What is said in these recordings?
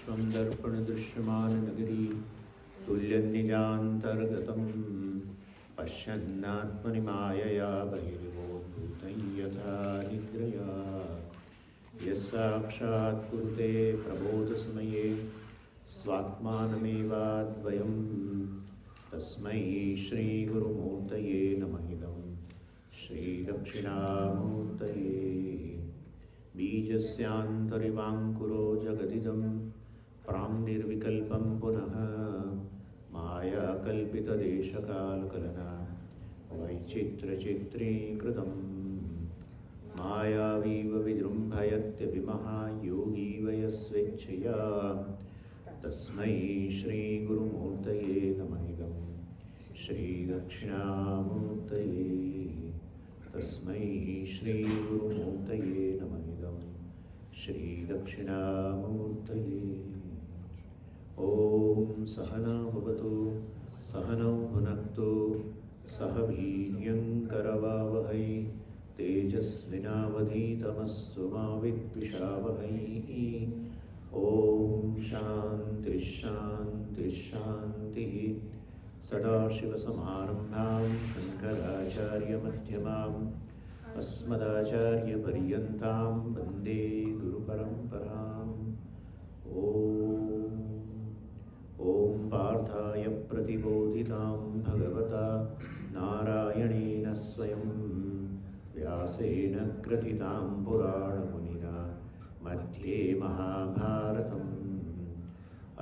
विश्वं दर्पणदृश्यमाननगरी तुल्यनिजान्तर्गतं पश्यन्नात्मनि मायया बहिर्मोद्भूतं यथा निद्रया यस्साक्षात् कुरुते प्रबोधसमये स्वात्मानमेवाद्वयं तस्मै श्रीगुरुमूर्तये नमः इदं श्रीदक्षिणामूर्तये बीजस्यान्तरिवाङ्कुरो जगदिदं प्राङ्निर्विकल्पं पुनः मायाकल्पितदेशकालकलना वैचित्र्यचित्रीकृतं मायावीव विजृम्भयत्यभिमहायोगी वयस्वेच्छया तस्मै श्रीगुरुमूर्तये नमः इदं श्रीदक्षिणामूर्तये तस्मै श्रीगुरुमूर्तये नमः इदं श्रीदक्षिणामूर्तये। ॐ सहना भवतु सहनौ भुनक्तु सह वीर्यङ्करवावहै तेजस्विनावधीतमस्तु मा विद्विषावहै। ॐ शान्तिः शान्तिः शान्तिः। सदाशिवसमारम्भां शङ्कराचार्यमध्यमाम् अस्मदाचार्यपर्यन्तां वन्दे गुरुपरम्पराम्। ॐ पार्थाय प्रतिबोधितां भगवता नारायणेन स्वयं व्यासेन ग्रथितां पुराणमुनिना मध्ये महाभारतम्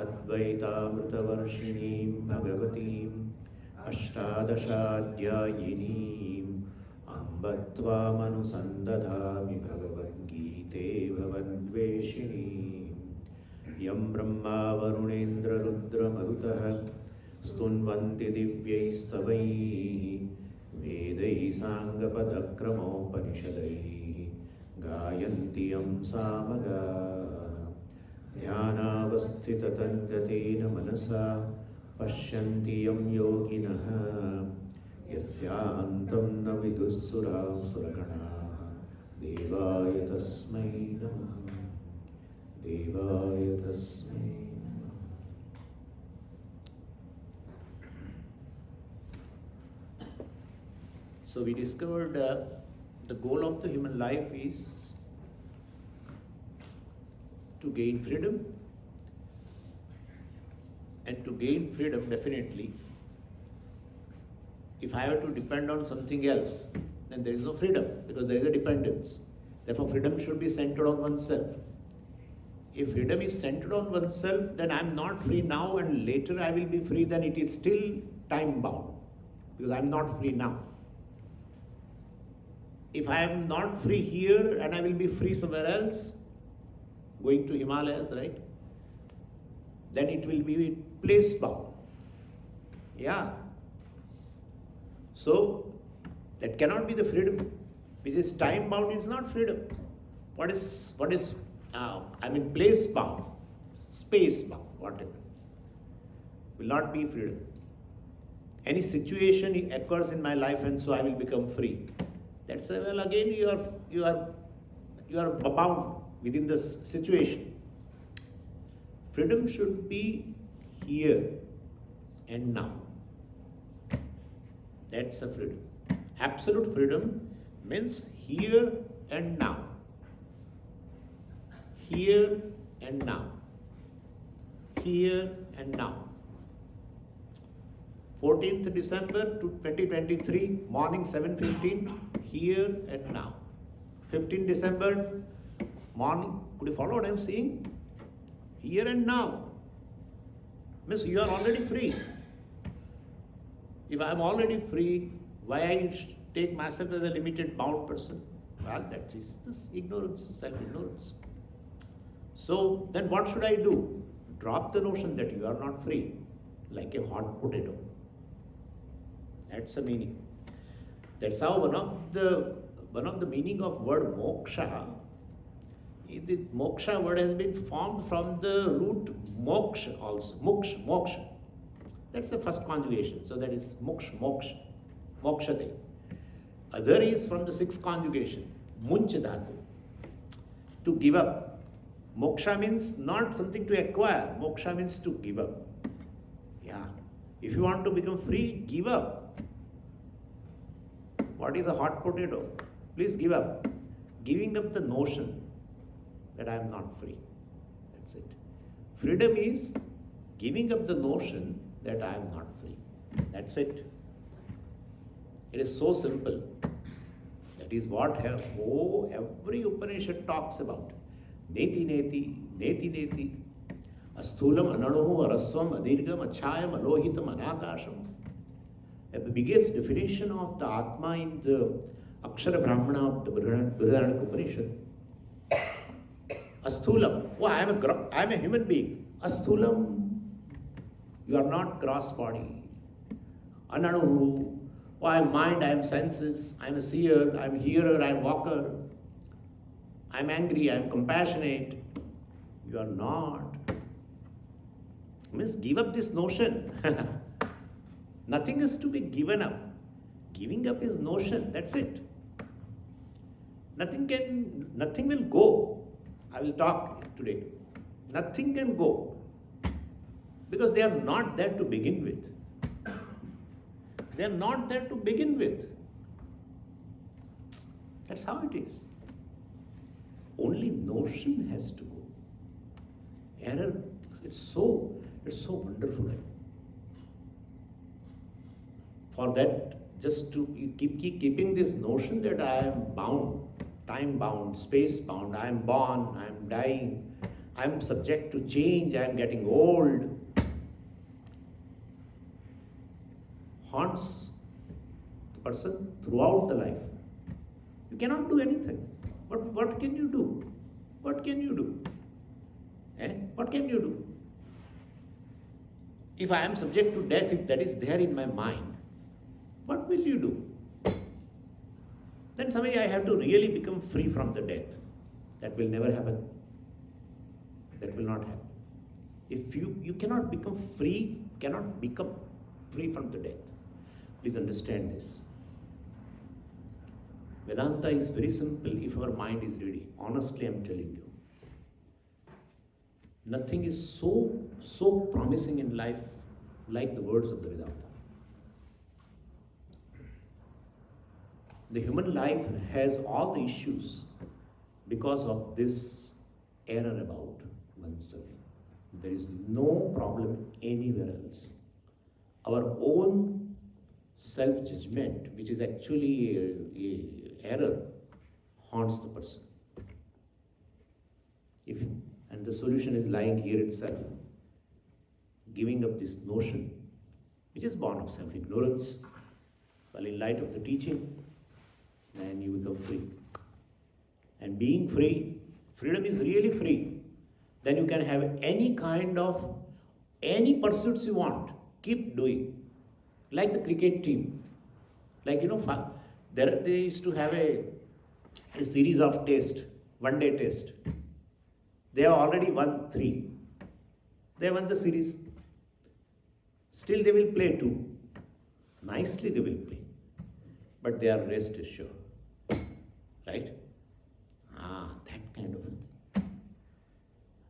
अद्वैतामृतवर्षिणीं भगवतीम् अष्टादशाध्यायिनीम् अम्ब त्वामनुसन्दधामि भगवद्गीते भवद्वेषिणीम्। यं ब्रह्मा वरुणेन्द्ररुद्रमरुतः स्तुन्वन्ति दिव्यैस्तवैः वेदैः साङ्गपदक्रमोपनिषदैः गायन्ति यं सामगाः। ध्यानावस्थिततद्गतेन मनसा पश्यन्ति यं योगिनः यस्यान्तं न विदुःसुरासुरगणाः। देवाय तस्मै नमः देवाय तस्मै नमः। So we discovered the goal of the human life is to gain freedom, and to gain freedom, definitely, if I have to depend on something else, then there is no freedom because there is a dependence. Therefore, freedom should be centered on oneself. If freedom is centered on oneself, then I am not free now and later I will be free, then it is still time bound because I am not free now. If I am not free here and I will be free somewhere else, going to Himalayas, right? Then it will be place bound. Yeah. So that cannot be the freedom. Which is time bound is not freedom. What is place bound, space bound, whatever. Will not be freedom. Any situation occurs in my life and so I will become free. That's well again you are bound within this situation. Freedom should be here and now. That's the freedom. Absolute freedom means here and now. Here and now. Here and now. 14th December 2023, morning 7:15, here and now. 15th December, morning, could you follow what I am saying? Here and now. Means you are already free. If I am already free, why I take myself as a limited bound person? Well, that is this ignorance, self-ignorance. So then what should I do? Drop the notion that you are not free, like a hot potato. That's the meaning. That's how one of the meaning of word moksha. The moksha word has been formed from the root moksha also. Moksha. That's the first conjugation. So that is moksha. Mokshate. Other is from the sixth conjugation. Munch dhatu. To give up. Moksha means not something to acquire. Moksha means to give up. Yeah. If you want to become free, give up. What is a hot potato? Please give up. Giving up the notion that I am not free. That's it. Freedom is giving up the notion that I am not free. That's it. It is so simple. That is what every Upanishad talks about. Neti neti, neti neti. Asthulam ananuhu arasvam adirgam achayam alohitam anakasham. The biggest definition of the Atma in the Akshara Brahmana of the Brihadaranyaka Upanishad. Asthulam. Oh, I am a human being. Asthulam. You are not gross body. Ananuhu. Oh, I am mind, I am senses, I am a seer, I am hearer, I am walker. I am angry, I am compassionate. You are not. Means give up this notion. Nothing is to be given up. Giving up is notion, that's it. Nothing will go. I will talk today. Nothing can go. Because they are not there to begin with. They are not there to begin with. That's how it is. Only notion has to go. Error, it's so wonderful. For that, just to keep keeping this notion that I am bound, time bound, space bound, I am born, I am dying, I am subject to change, I am getting old, haunts the person throughout the life. You cannot do anything. But what can you do? What can you do? What can you do? If I am subject to death, if that is there in my mind, what will you do? Then someday I have to really become free from the death. That will never happen. That will not happen. If you cannot become free from the death. Please understand this. Vedanta is very simple if our mind is ready. Honestly, I am telling you. Nothing is so promising in life like the words of the Vedanta. The human life has all the issues because of this error about oneself. There is no problem anywhere else. Our own self-judgment, which is actually a error, haunts the person. And the solution is lying here itself. Giving up this notion, which is born of self-ignorance, well, in light of the teaching, then you become free. And being free, freedom is really free. Then you can have any pursuits you want. Keep doing. Like the cricket team. Like, they used to have a series of tests, one-day test. They have already won 3. They won the series. Still they will play 2. Nicely they will play. But they are rest assured. Right? That kind of thing.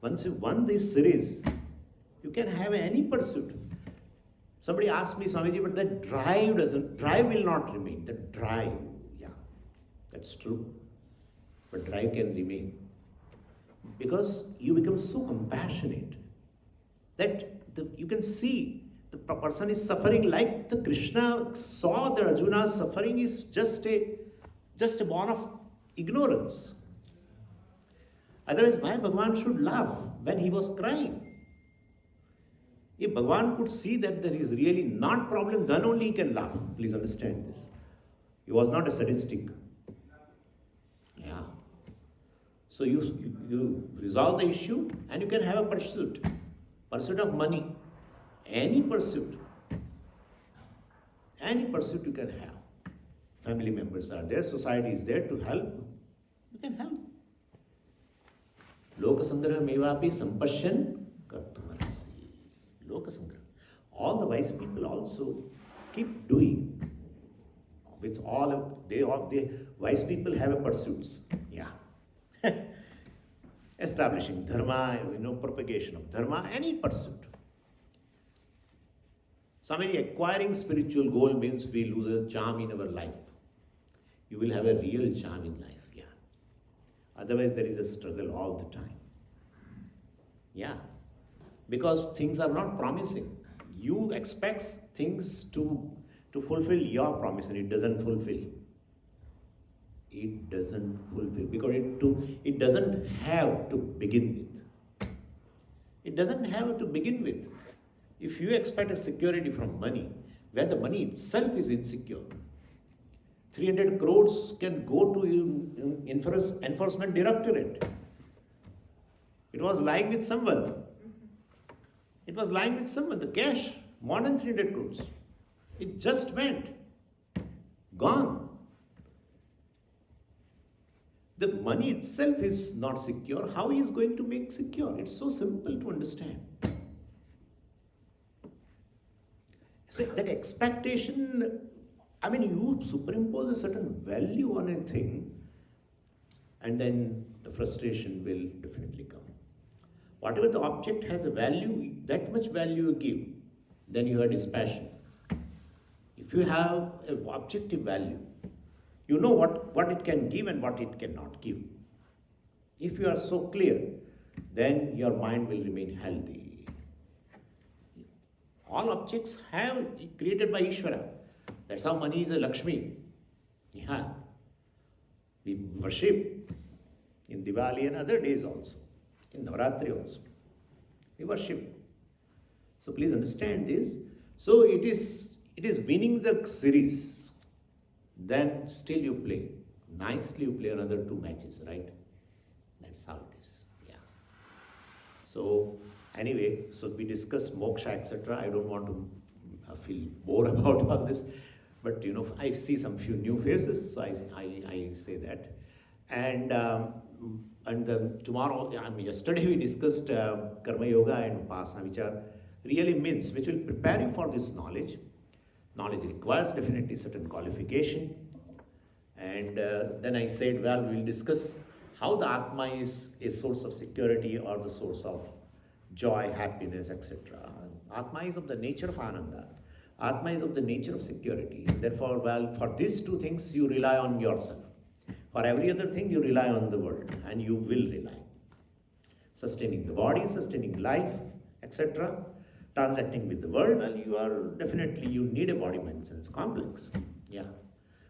Once you won this series, you can have any pursuit. Somebody asked me, Swamiji, but that drive will not remain. The drive, yeah, that's true. But drive can remain. Because you become so compassionate that you can see the person is suffering like the Krishna saw that Arjuna's suffering is just a born of ignorance. Otherwise, why Bhagavan should laugh when he was crying? If Bhagavan could see that there is really not problem, then only he can laugh. Please understand this. He was not a sadistic. Yeah. So you resolve the issue and you can have a pursuit. Pursuit of money. Any pursuit. Any pursuit you can have. Family members are there, society is there to help. You can help. Lokasangraha mevapi sampashyan kartumarasi. Lokasangraha. All the wise people also keep doing. With all they wise people have a pursuits. Yeah. establishing dharma, propagation of dharma, any pursuit. Somebody acquiring spiritual goal means we lose a charm in our life. You will have a real charm in life, yeah. Otherwise, there is a struggle all the time. Yeah. Because things are not promising. You expect things to fulfill your promise and it doesn't fulfill. It doesn't fulfill because it doesn't have to begin with. It doesn't have to begin with. If you expect a security from money, where the money itself is insecure, 300 crores can go to enforcement directorate. It was lying with someone. The cash, more than 300 crores. It just went. Gone. The money itself is not secure. How he is going to make secure? It's so simple to understand. So that expectation, you superimpose a certain value on a thing, and then the frustration will definitely come. Whatever the object has a value, that much value you give, then you have dispassion. If you have an objective value, you know what it can give and what it cannot give. If you are so clear, then your mind will remain healthy. All objects have created by Ishvara. That's how money is a Lakshmi. Yeah. We worship in Diwali and other days also. In Navaratri also. We worship. So please understand this. So it is winning the series. Then still you play. Nicely you play another 2 matches, right? That's how it is. Yeah. So anyway, so we discussed moksha, etc. I don't want to feel bored about all this. But I see some few new faces, so I say that. And tomorrow, yesterday we discussed Karma Yoga and Upasana, which are really means, which will prepare you for this knowledge. Knowledge requires definitely certain qualification. And then I said, well, we will discuss how the Atma is a source of security or the source of joy, happiness, etc. Atma is of the nature of Ananda. Atma is of the nature of security. Therefore, well, for these 2 things, you rely on yourself. For every other thing, you rely on the world, and you will rely. Sustaining the body, sustaining life, etc. Transacting with the world, well, you need a body, mind, sense complex. Yeah.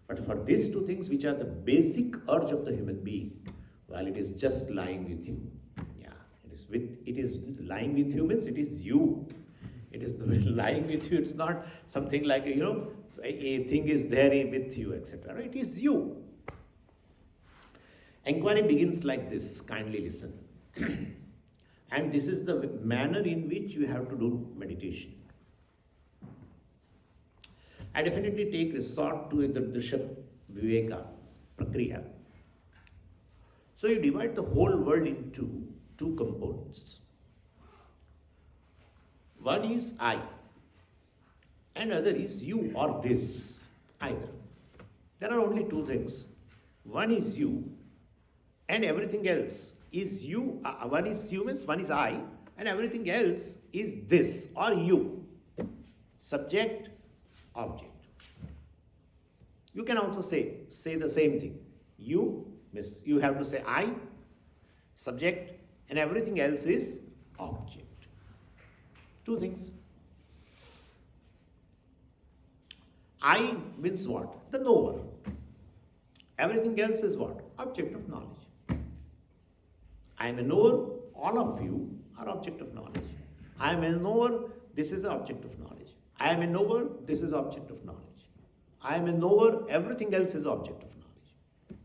But for these 2 things, which are the basic urge of the human being, well, it is just lying with you. Yeah. It is lying with humans, it is you. It is lying with you. It's not something like, a thing is there with you, etc. It is you. Inquiry begins like this. Kindly listen. And this is the manner in which you have to do meditation. I definitely take resort to the Drisha Viveka Prakriya. So you divide the whole world into 2 components. One is I, and other is you or this, either. There are only 2 things. One is you, and everything else is you. One is humans, one is I, and everything else is this or you. Subject, object. You can also say the same thing. You have to say I, subject, and everything else is object. 2 things. I means what? The knower. Everything else is what? Object of knowledge. I am a knower, all of you are object of knowledge. I am a knower, this is object of knowledge. I am a knower, this is object of knowledge. I am a knower, everything else is object of knowledge.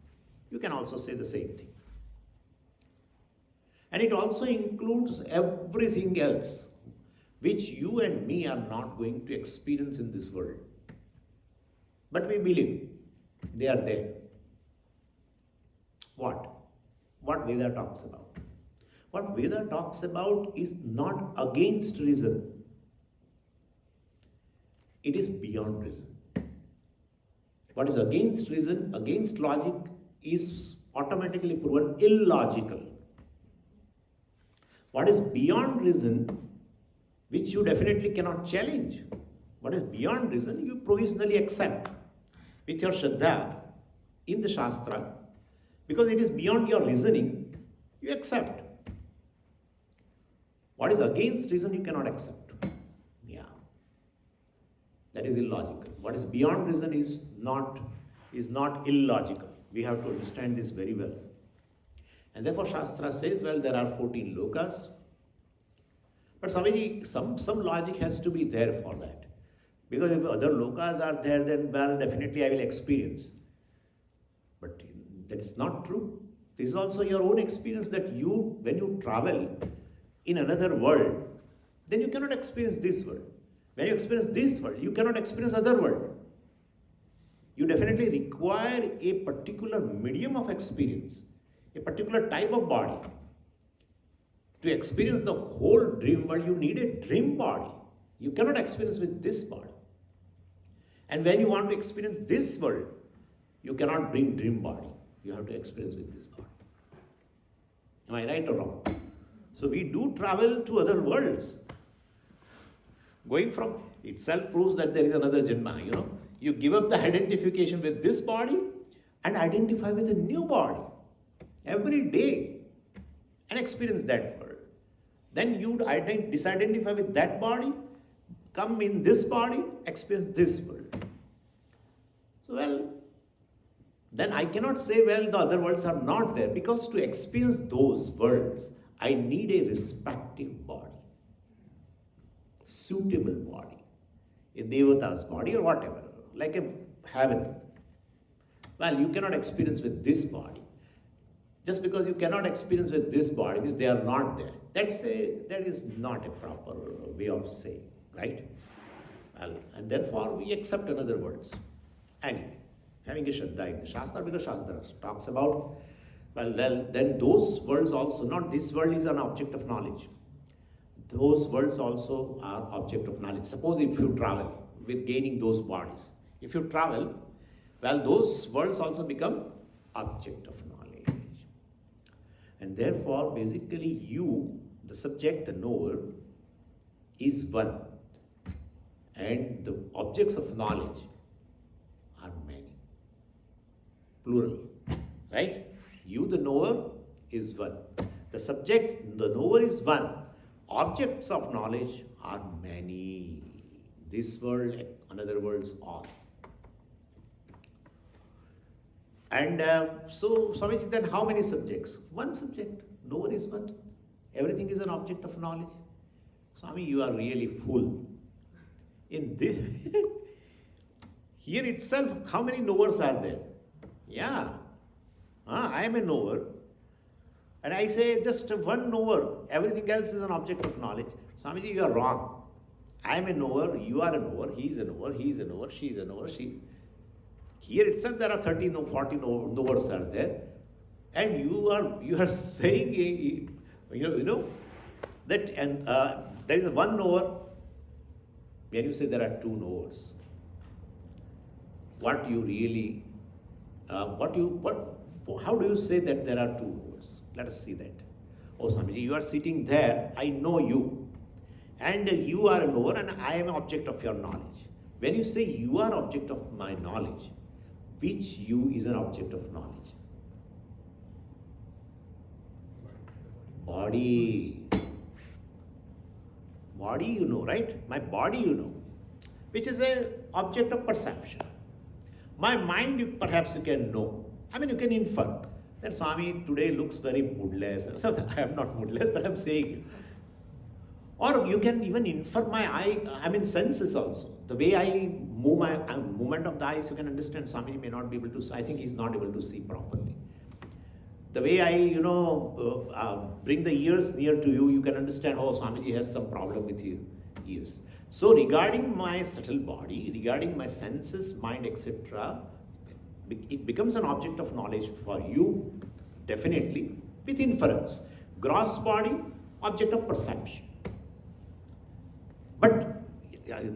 You can also say the same thing. And it also includes everything else which you and me are not going to experience in this world. But we believe they are there. What? What Veda talks about? What Veda talks about is not against reason. It is beyond reason. What is against reason, against logic, is automatically proven illogical. What is beyond reason, which you definitely cannot challenge. What is beyond reason, you provisionally accept with your Shraddha in the Shastra, because it is beyond your reasoning, you accept. What is against reason, you cannot accept. Yeah. That is illogical. What is beyond reason is not illogical. We have to understand this very well. And therefore Shastra says, well, there are 14 lokas. But some logic has to be there for that. Because if other lokas are there, then well, definitely I will experience. But that's not true. This is also your own experience that when you travel in another world, then you cannot experience this world. When you experience this world, you cannot experience other world. You definitely require a particular medium of experience, a particular type of body. To experience the whole dream world, you need a dream body. You cannot experience with this body. And when you want to experience this world, you cannot bring dream body. You have to experience with this body. Am I right or wrong? So we do travel to other worlds. Going from itself proves that there is another Janma, You give up the identification with this body and identify with a new body every day and experience that world. Then you disidentify with that body, come in this body, experience this world. So, well, then I cannot say, well, the other worlds are not there, because to experience those worlds, I need a respective body, suitable body, a Devata's body or whatever, like a heaven. Well, you cannot experience with this body. Just because you cannot experience with this body means they are not there. That is not a proper way of saying, right? Well, and therefore we accept another words. Anyway, having a Shraddha in the Shastra, because Shastra talks about, well, then those worlds also, not this world is an object of knowledge. Those worlds also are object of knowledge. Suppose if you travel with gaining those bodies, if you travel, well, those worlds also become object of knowledge. And therefore, basically you, the subject, the knower, is one. And the objects of knowledge are many. Plural. Right? You, the knower, is one. The subject, the knower, is one. Objects of knowledge are many. This world, another worlds, all. And so, Swamiji, then how many subjects? One subject. Knower is one. Everything is an object of knowledge. Swami, you are really full. In this, here itself, how many knowers are there? Yeah. I am a knower. And I say just one knower. Everything else is an object of knowledge. Swamiji, you are wrong. I am a knower, you are a knower, he is a knower, he is a knower, she is a knower, she. Here itself there are 30, 40 knowers are there. And you are saying, that there is one knower. When you say there are two knowers, what you really, how do you say that there are two knowers? Let us see that. Oh, Swamiji, you are sitting there, I know you. And you are a knower and I am an object of your knowledge. When you say you are object of my knowledge, which you is an object of knowledge? Body. Body you know, right? My body you know, which is an object of perception. My mind perhaps you can know. I mean, you can infer that Swami today looks very moodless. I am not moodless, but I am saying. Or you can even infer my senses also. The way I move my movement of the eyes, you can understand Swami may not be able to, I think he is not able to see properly. The way I, bring the ears near to you, you can understand, oh, Swamiji has some problem with his ears. So regarding my subtle body, regarding my senses, mind, etc., it becomes an object of knowledge for you, definitely, with inference. Gross body, object of perception. But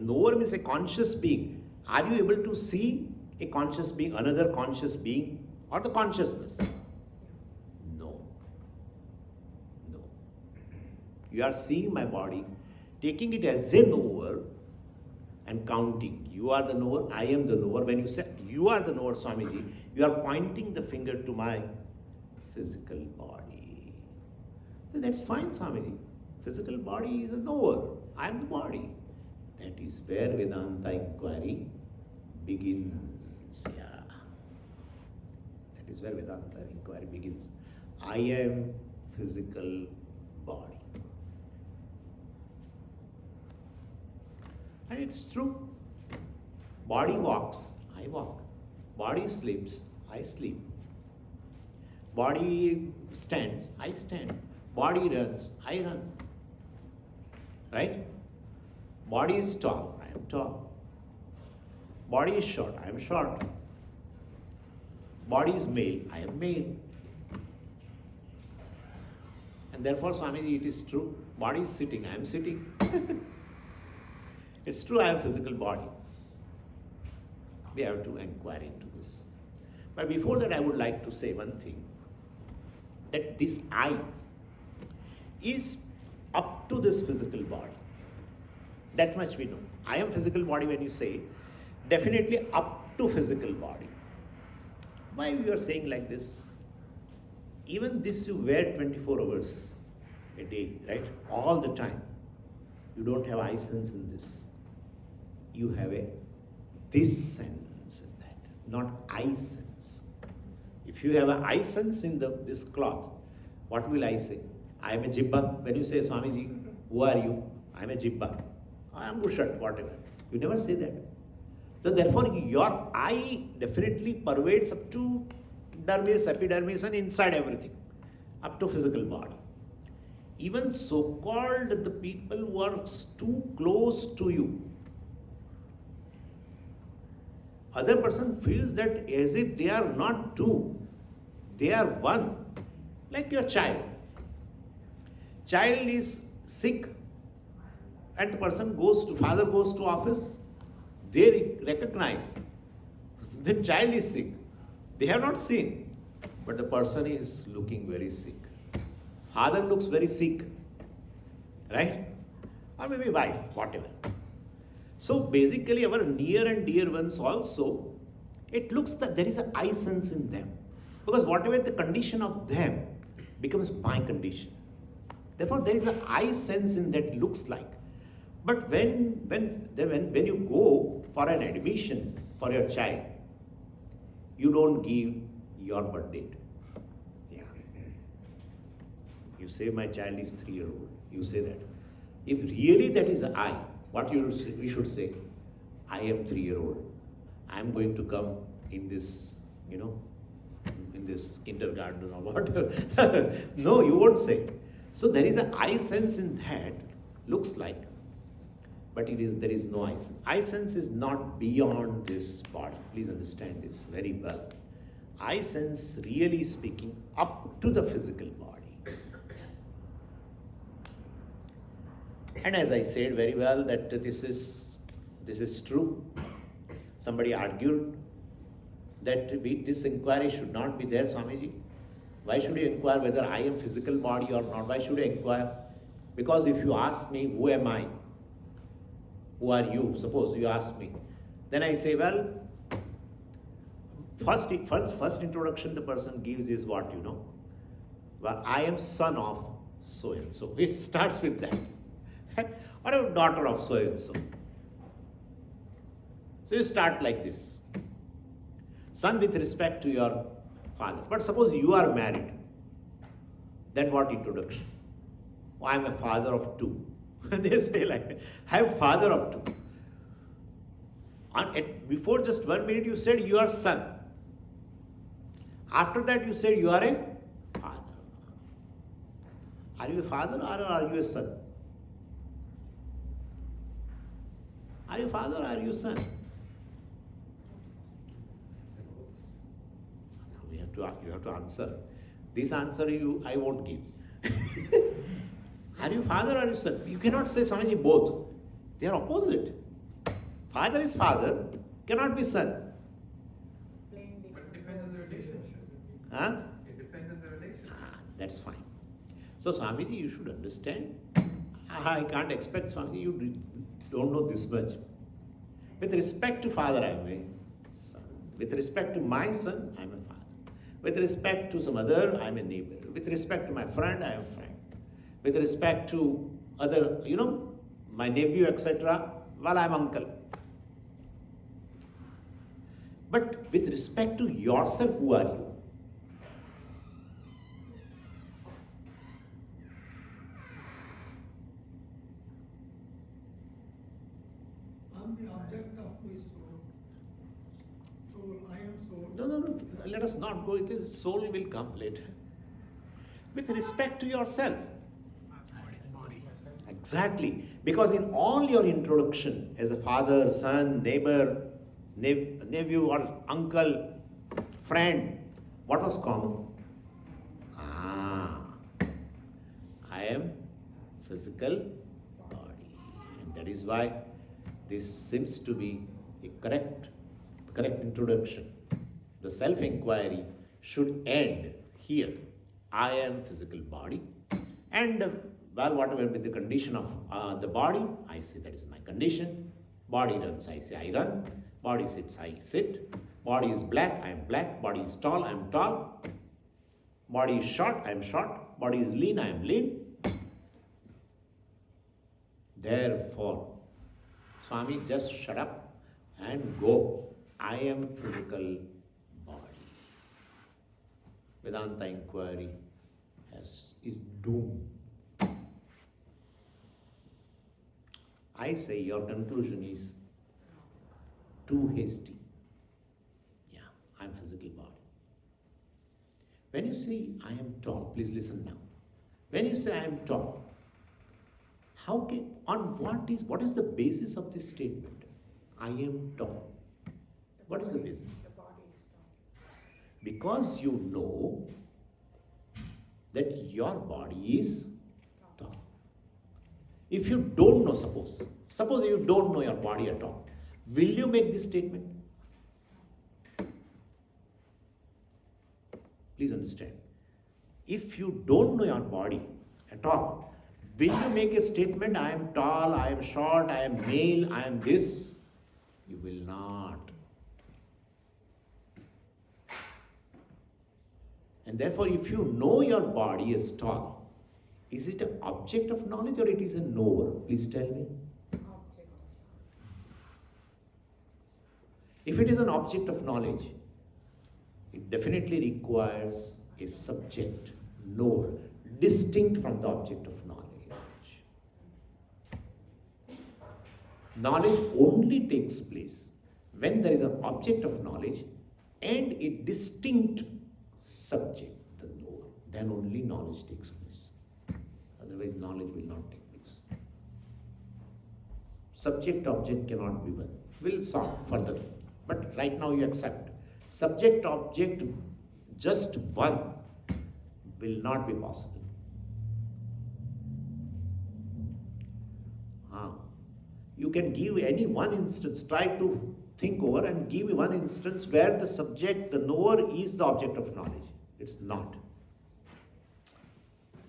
knower means a conscious being. Are you able to see a conscious being, another conscious being, or the consciousness? No. You are seeing my body, taking it as a knower and counting. You are the knower, I am the knower. When you say you are the knower, Swamiji, you are pointing the finger to my physical body. So that's fine, Swamiji. Physical body is a knower. I am the body. That is where Vedanta inquiry begins. Yeah. That is where Vedanta inquiry begins. I am physical body. And it's true. Body walks, I walk. Body sleeps, I sleep. Body stands, I stand. Body runs, I run. Right? Body is tall, I am tall. Body is short, I am short. Body is male, I am male. And therefore, Swamiji, it is true. Body is sitting, I am sitting. It's true, I have physical body. We have to inquire into this. But before that, I would like to say one thing. That this I is up to this physical body. That much we know. I am physical body when you say, definitely up to physical body. Why we are saying like this? Even this you wear 24 hours a day, right? All the time. You don't have I sense in this. You have a this sense in that, not I sense. If you have an I sense in this cloth, what will I say? I am a jibba. When you say, Swamiji, who are you? I am a jibba. I am Bushat, whatever. You never say that. So therefore, your I definitely pervades up to dermis, epidermis, and inside everything, up to physical body. Even so-called the people who are too close to you, other person feels that as if they are not two, they are one. Like your child. Child is sick and the person father goes to office. They recognize the child is sick. They have not seen, but the person is looking very sick. Father looks very sick, right? Or maybe wife, whatever. So basically our near and dear ones also, it looks that there is an I sense in them. Because whatever the condition of them becomes my condition. Therefore there is an I sense in that looks like. But when you go for an admission for your child, you don't give your birth date. Yeah. You say my child is 3-year-old. You say that. If really that is I, what you should say? I am 3-year-old. I am going to come in this, in this kindergarten or whatever. No, you won't say. So there is an I sense in that, looks like, but there is no I sense. I sense is not beyond this body. Please understand this very well. I sense, really speaking, up to the physical body. And as I said very well that this is true. Somebody argued that this inquiry should not be there, Swamiji. Why should you inquire whether I am physical body or not? Why should I inquire? Because if you ask me, who am I? Who are you? Suppose you ask me. Then I say, well, first introduction the person gives is what, Well, I am son of so and so. It starts with that. Or a daughter of so and so. So you start like this. Son with respect to your father. But suppose you are married. Then what introduction? Oh, I am a father of 2. They say like that. I am father of 2. Before just 1 minute you said you are son. After that you said you are a father. Are you a father or are you a son? Are you father or are you son? You have to answer. This answer I won't give. Are you father or are you son? You cannot say Swamiji both. They are opposite. Father is father, cannot be son. But it depends on the relationship. Huh? It depends on the relationship. That's fine. So Swamiji, you should understand. I can't expect Swamiji, you don't know this much. With respect to father, I am a son. With respect to my son, I am a father. With respect to some other, I am a neighbor. With respect to my friend, I am a friend. With respect to other, my nephew, etc., well, I am uncle. But with respect to yourself, who are you? I'm the object of my soul. Soul, I am soul. No. Let us not go. It is soul will come later. With respect to yourself. Body. Exactly. Because in all your introduction as a father, son, neighbor, nephew or uncle, friend, what was common? I am physical body. And that is why this seems to be a correct introduction. The self-inquiry should end here. I am physical body. And whatever be the condition of the body, I say that is my condition. Body runs, I say I run. Body sits, I sit. Body is black, I am black. Body is tall, I am tall. Body is short, I am short. Body is lean, I am lean. Therefore, Swami, just shut up and go. I am physical body. Vedanta inquiry is doomed. I say your conclusion is too hasty. Yeah, I am physical body. When you say I am tall, please listen now. When you say I am tall, what is the basis of this statement? I am tall. What is the basis? The body is tall. Because you know that your body is tall. If you don't know, suppose you don't know your body at all, will you make this statement? Please understand. If you don't know your body at all, will you make a statement, I am tall, I am short, I am male, I am this? You will not. And therefore, if you know your body is tall, is it an object of knowledge or it is a knower? Please tell me. Object. If it is an object of knowledge, it definitely requires a subject, knower, distinct from the object of knowledge. Knowledge only takes place when there is an object of knowledge and a distinct subject, the knower. Then only knowledge takes place. Otherwise, knowledge will not take place. Subject-object cannot be one. We'll solve further. But right now you accept. Subject-object, just one, will not be possible. You can give any one instance, try to think over and give me one instance where the subject, the knower, is the object of knowledge. It's not.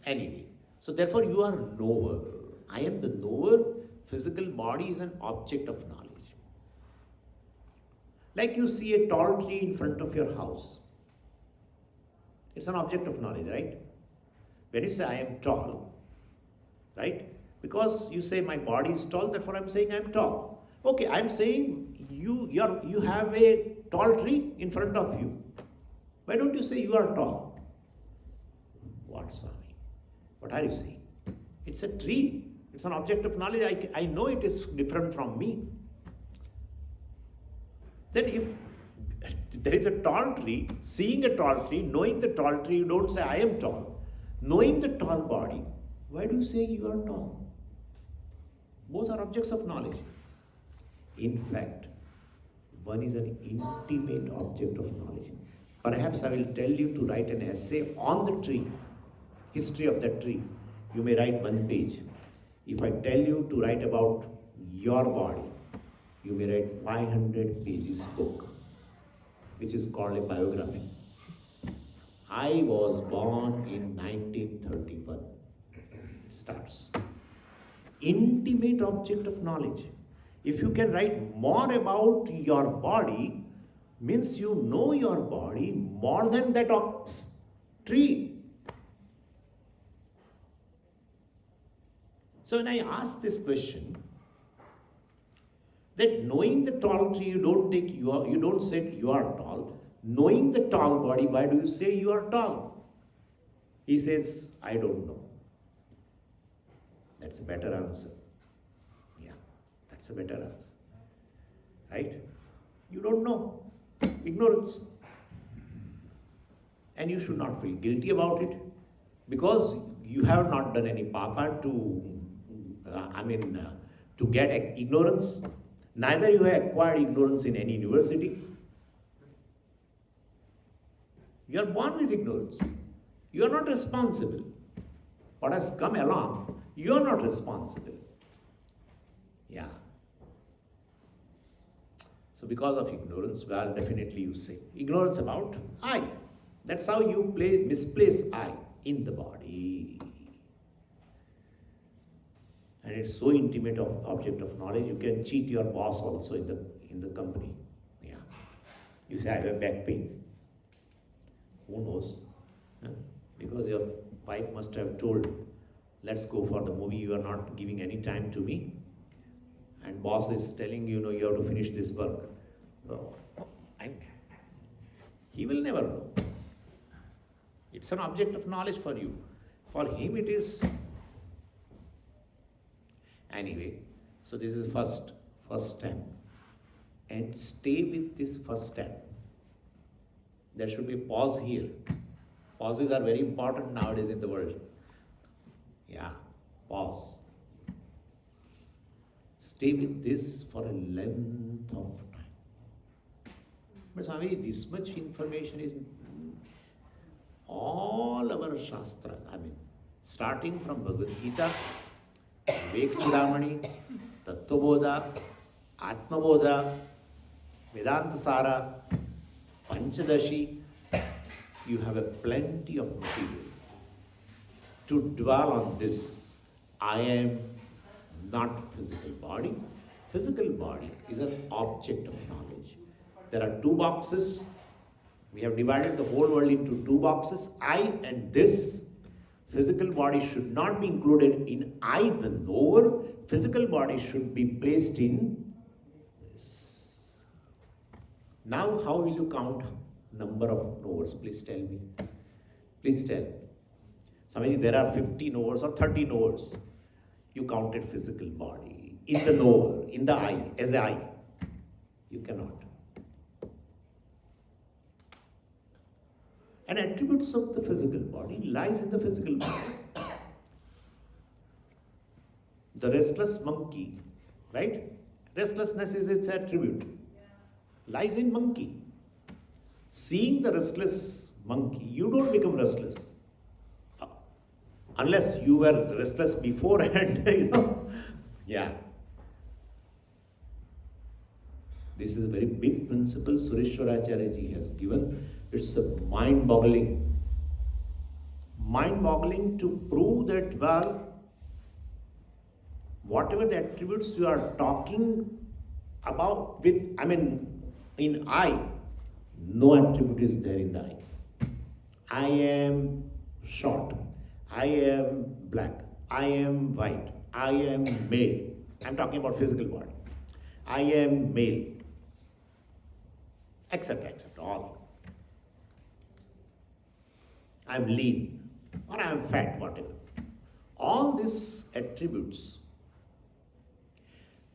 Anyway, so therefore you are knower. I am the knower. Physical body is an object of knowledge. Like you see a tall tree in front of your house. It's an object of knowledge, right? When you say I am tall, right? Because you say my body is tall, therefore I'm saying I'm tall. Okay, I'm saying you have a tall tree in front of you. Why don't you say you are tall? What, Swami? What are you saying? It's a tree. It's an object of knowledge. I know it is different from me. Then if there is a tall tree, seeing a tall tree, knowing the tall tree, you don't say I am tall. Knowing the tall body, why do you say you are tall? Both are objects of knowledge. In fact, one is an intimate object of knowledge. Perhaps I will tell you to write an essay on the tree, history of that tree. You may write one page. If I tell you to write about your body, you may write 500 pages book, which is called a biography. I was born in 1931. starts. Intimate object of knowledge. If you can write more about your body, means you know your body more than that of tree. So when I ask this question, that knowing the tall tree, you don't say you are tall. Knowing the tall body, why do you say you are tall? He says, I don't know. That's a better answer. Yeah, that's a better answer. Right? You don't know. Ignorance. And you should not feel guilty about it, because you have not done any papa to get ignorance. Neither you have acquired ignorance in any university. You are born with ignorance. You are not responsible. What has come along, you are not responsible. Yeah. So because of ignorance, well, definitely you say. Ignorance about I. That's how you misplace I in the body. And it's so intimate of object of knowledge, you can cheat your boss also in the company. Yeah. You say, I have back pain. Who knows? Huh? Because your wife must have told, let's go for the movie, you are not giving any time to me. And boss is telling you, you have to finish this work. Oh, he will never know. It's an object of knowledge for you. For him it is. Anyway, so this is first step. And stay with this first step. There should be a pause here. Pauses are very important nowadays in the world. Yeah, pause. Stay with this for a length of time. But Swami, this much information is all our Shastra. Starting from Bhagavad Gita, Vivek Tattvabodha, Atmabodha, Vedanta Sara, Panchadashi, you have a plenty of material to dwell on this. I am not physical body. Physical body is an object of knowledge. There are two boxes. We have divided the whole world into two boxes, I and this. Physical body should not be included in I, the knower. Physical body should be placed in this. Now, how will you count number of knowers? Please tell me. Please tell. Swamiji, there are 50 knowers or 30 knowers. You counted physical body in the knower, in the I, as I. You cannot. And attributes of the physical body lies in the physical body. The restless monkey, right? Restlessness is its attribute. Lies in monkey. Seeing the restless monkey, you don't become restless. Unless you were restless before and, yeah. This is a very big principle Sureshwaracharya ji has given. It's a mind-boggling to prove that, well, whatever the attributes you are talking about in I, no attribute is there in the I. I am short. I am black. I am white. I am male. I'm talking about physical body. I am male. Etc. All. I'm lean or I'm fat, whatever. All these attributes,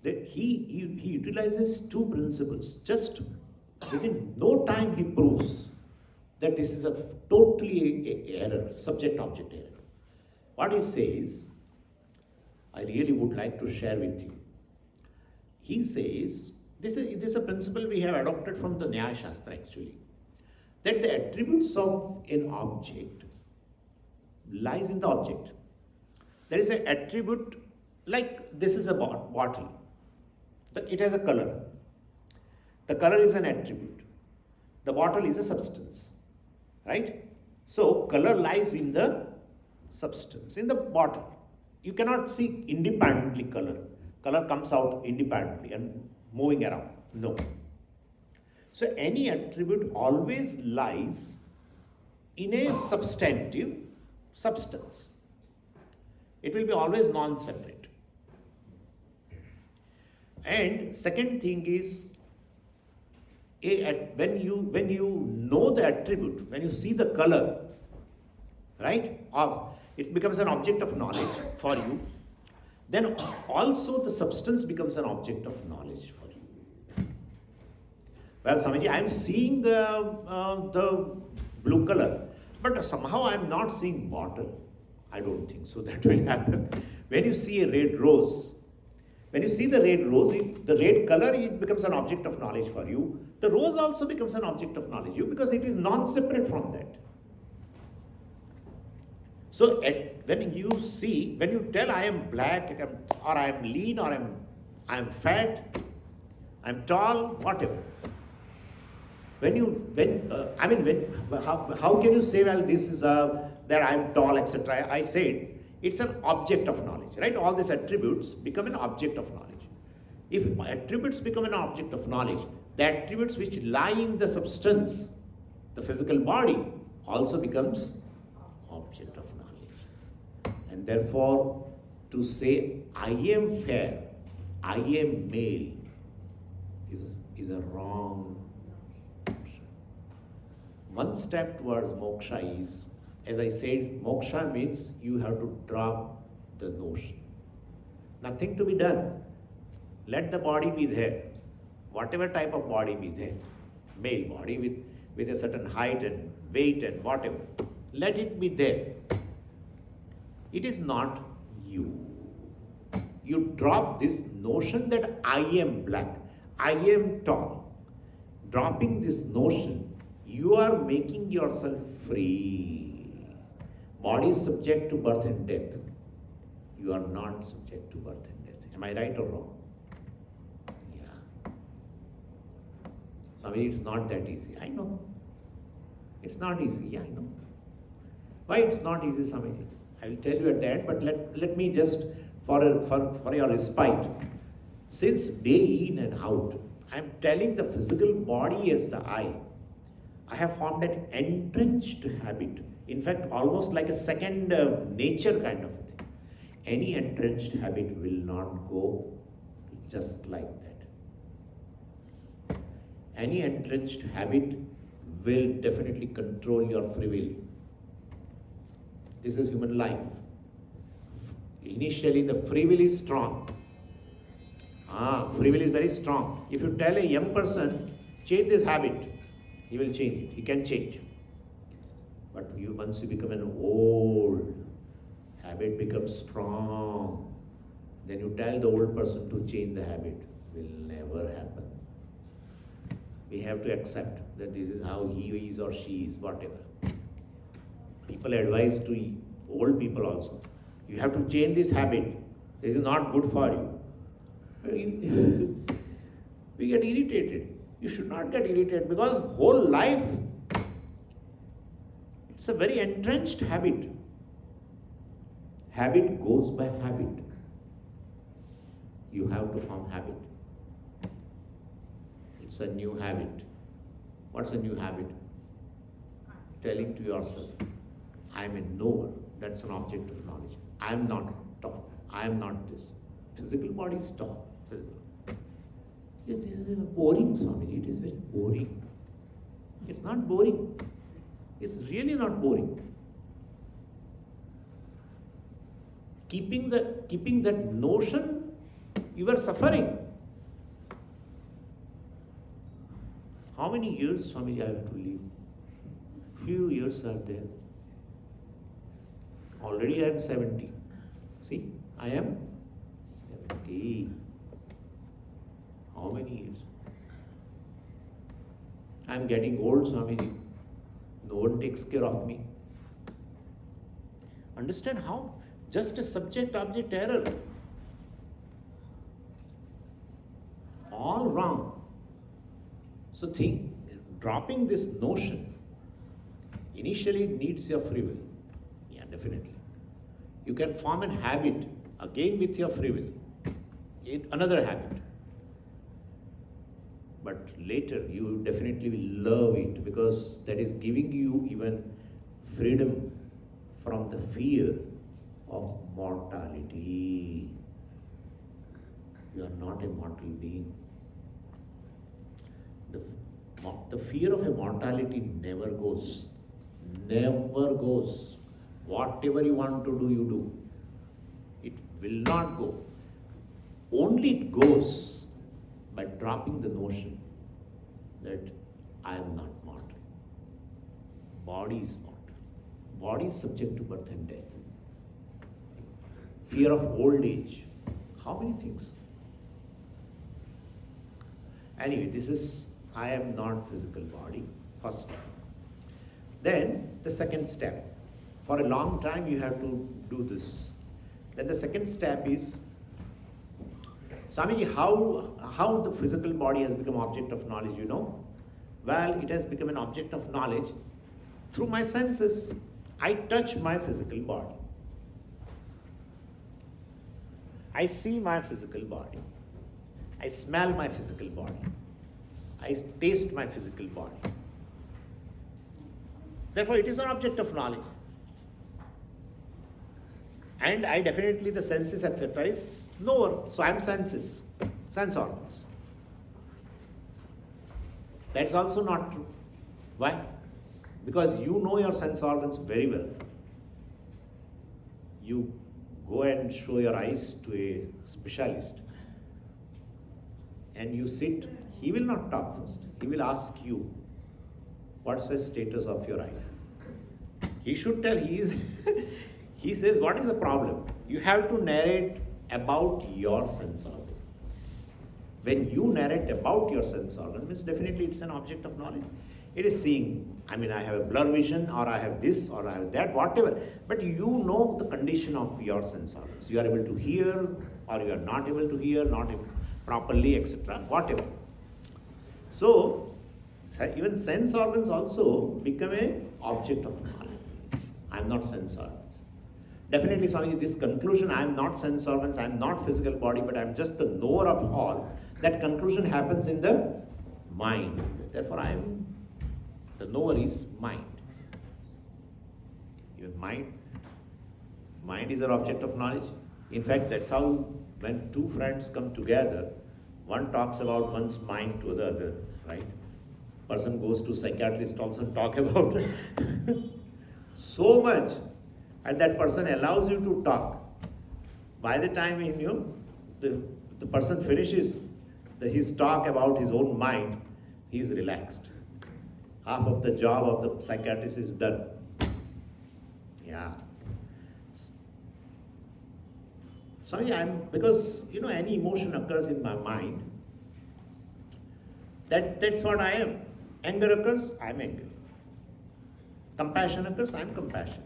that he utilizes two principles. Just within no time he proves that this is a totally error, subject-object error. What he says, I really would like to share with you. He says, this is a principle we have adopted from the Nyaya Shastra actually, that the attributes of an object lies in the object. There is an attribute, like this is a bottle. It has a color. The color is an attribute. The bottle is a substance, right? So color lies in the substance, in the bottle. You cannot see independently color. Color comes out independently and moving around. No. So any attribute always lies in a substantive substance. It will be always non-separate. And second thing is, when you know the attribute, when you see the color, right, or it becomes an object of knowledge for you, then also the substance becomes an object of knowledge for you. Well, Swamiji, I am seeing the blue color, but somehow I am not seeing bottle. I don't think so that will happen. When you see a red rose, when you see the red rose, the red color, it becomes an object of knowledge for you. The rose also becomes an object of knowledge for you because it is non-separate from that. So when you tell I am black or I am lean or I am fat, I am tall, whatever. How can you say, well, this is that I am tall, etc. I said it's an object of knowledge, right? All these attributes become an object of knowledge. If attributes become an object of knowledge, the attributes which lie in the substance, the physical body, also becomes object of knowledge. And therefore, to say I am fair, I am male is a wrong notion. One step towards moksha is, as I said, moksha means you have to drop the notion. Nothing to be done. Let the body be there. Whatever type of body be there. Male body with a certain height and weight and whatever. Let it be there. It is not you. You drop this notion that I am black, I am tall. Dropping this notion, you are making yourself free. Body is subject to birth and death. You are not subject to birth and death. Am I right or wrong? Yeah. Swami, it's not that easy. I know. It's not easy. Yeah, I know. Why it's not easy, Swamiji? I will tell you at that, but let me just, for your respite, since day in and out, I am telling the physical body as the I have formed an entrenched habit. In fact, almost like a second nature kind of a thing. Any entrenched habit will not go just like that. Any entrenched habit will definitely control your free will. This is human life. Initially, the free will is strong. Free will is very strong. If you tell a young person, change this habit, he will change it. He can change. But once you become an old, habit becomes strong. Then you tell the old person to change the habit. Will never happen. We have to accept that this is how he is or she is, whatever. People advise to old people also. You have to change this habit. This is not good for you. We get irritated. You should not get irritated because whole life, it's a very entrenched habit. Habit goes by habit. You have to form habit. It's a new habit. What's a new habit? Telling to yourself, I am a knower. That's an object of knowledge. I am not tall. I am not this. Physical body is tall. Physical. Yes, this is boring, Swamiji. It is very boring. It's not boring. It's really not boring. Keeping that notion, you are suffering. How many years, Swamiji, I have to live? Few years are there. Already I am 70. See, I am 70. How many years? I am getting old, Swamiji. No one takes care of me. Understand how? Just a subject-object error. All wrong. So dropping this notion initially needs your free will. Yeah, definitely. You can form an habit again with your free will. Another habit. But later you definitely will love it because that is giving you even freedom from the fear of mortality. You are not a mortal being. The fear of a mortality never goes. Never goes. Whatever you want to do, you do. It will not go. Only it goes by dropping the notion that I am not mortal. Body is mortal. Body is subject to birth and death. Fear of old age. How many things? Anyway, this is I am not physical body, first step. Then the second step. For a long time you have to do this. Then the second step is, Swamiji, how the physical body has become object of knowledge, you know? Well, it has become an object of knowledge through my senses. I touch my physical body. I see my physical body. I smell my physical body. I taste my physical body. Therefore, it is an object of knowledge. And I definitely, the senses, etc. is knower. So I am senses, sense organs. That's also not true. Why? Because you know your sense organs very well. You go and show your eyes to a specialist. And you sit, he will not talk first. He will ask you, what's the status of your eyes? He should tell, he says, what is the problem? You have to narrate about your sense organ. When you narrate about your sense organ, means definitely it's an object of knowledge. It is seeing, I have a blur vision, or I have this, or I have that, whatever. But you know the condition of your sense organs. You are able to hear, or you are not able to hear, not able properly, etc., whatever. So, even sense organs also become an object of knowledge. I am not sense organs. Definitely, Swamiji, this conclusion, I am not sense organs, I am not physical body, but I am just the knower of all, that conclusion happens in the mind. Therefore, the knower is mind. Even mind is an object of knowledge. In fact, that's how when two friends come together, one talks about one's mind to the other, right? Person goes to psychiatrist also and talk about it. So much, and that person allows you to talk. By the time the person finishes his talk about his own mind, he is relaxed. Half of the job of the psychiatrist is done. Yeah. So because any emotion occurs in my mind, that's what I am. Anger occurs, I am angry. Compassion occurs, I am compassionate.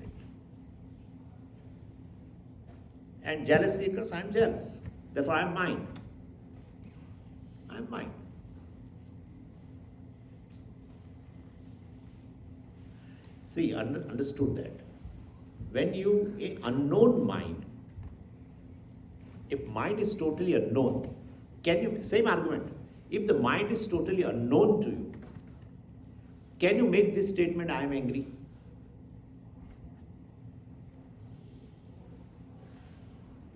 And jealousy occurs, I am jealous. Therefore, I am mind. I am mind. See, understood that. When an unknown mind, if mind is totally unknown, same argument, if the mind is totally unknown to you, can you make this statement, I am angry?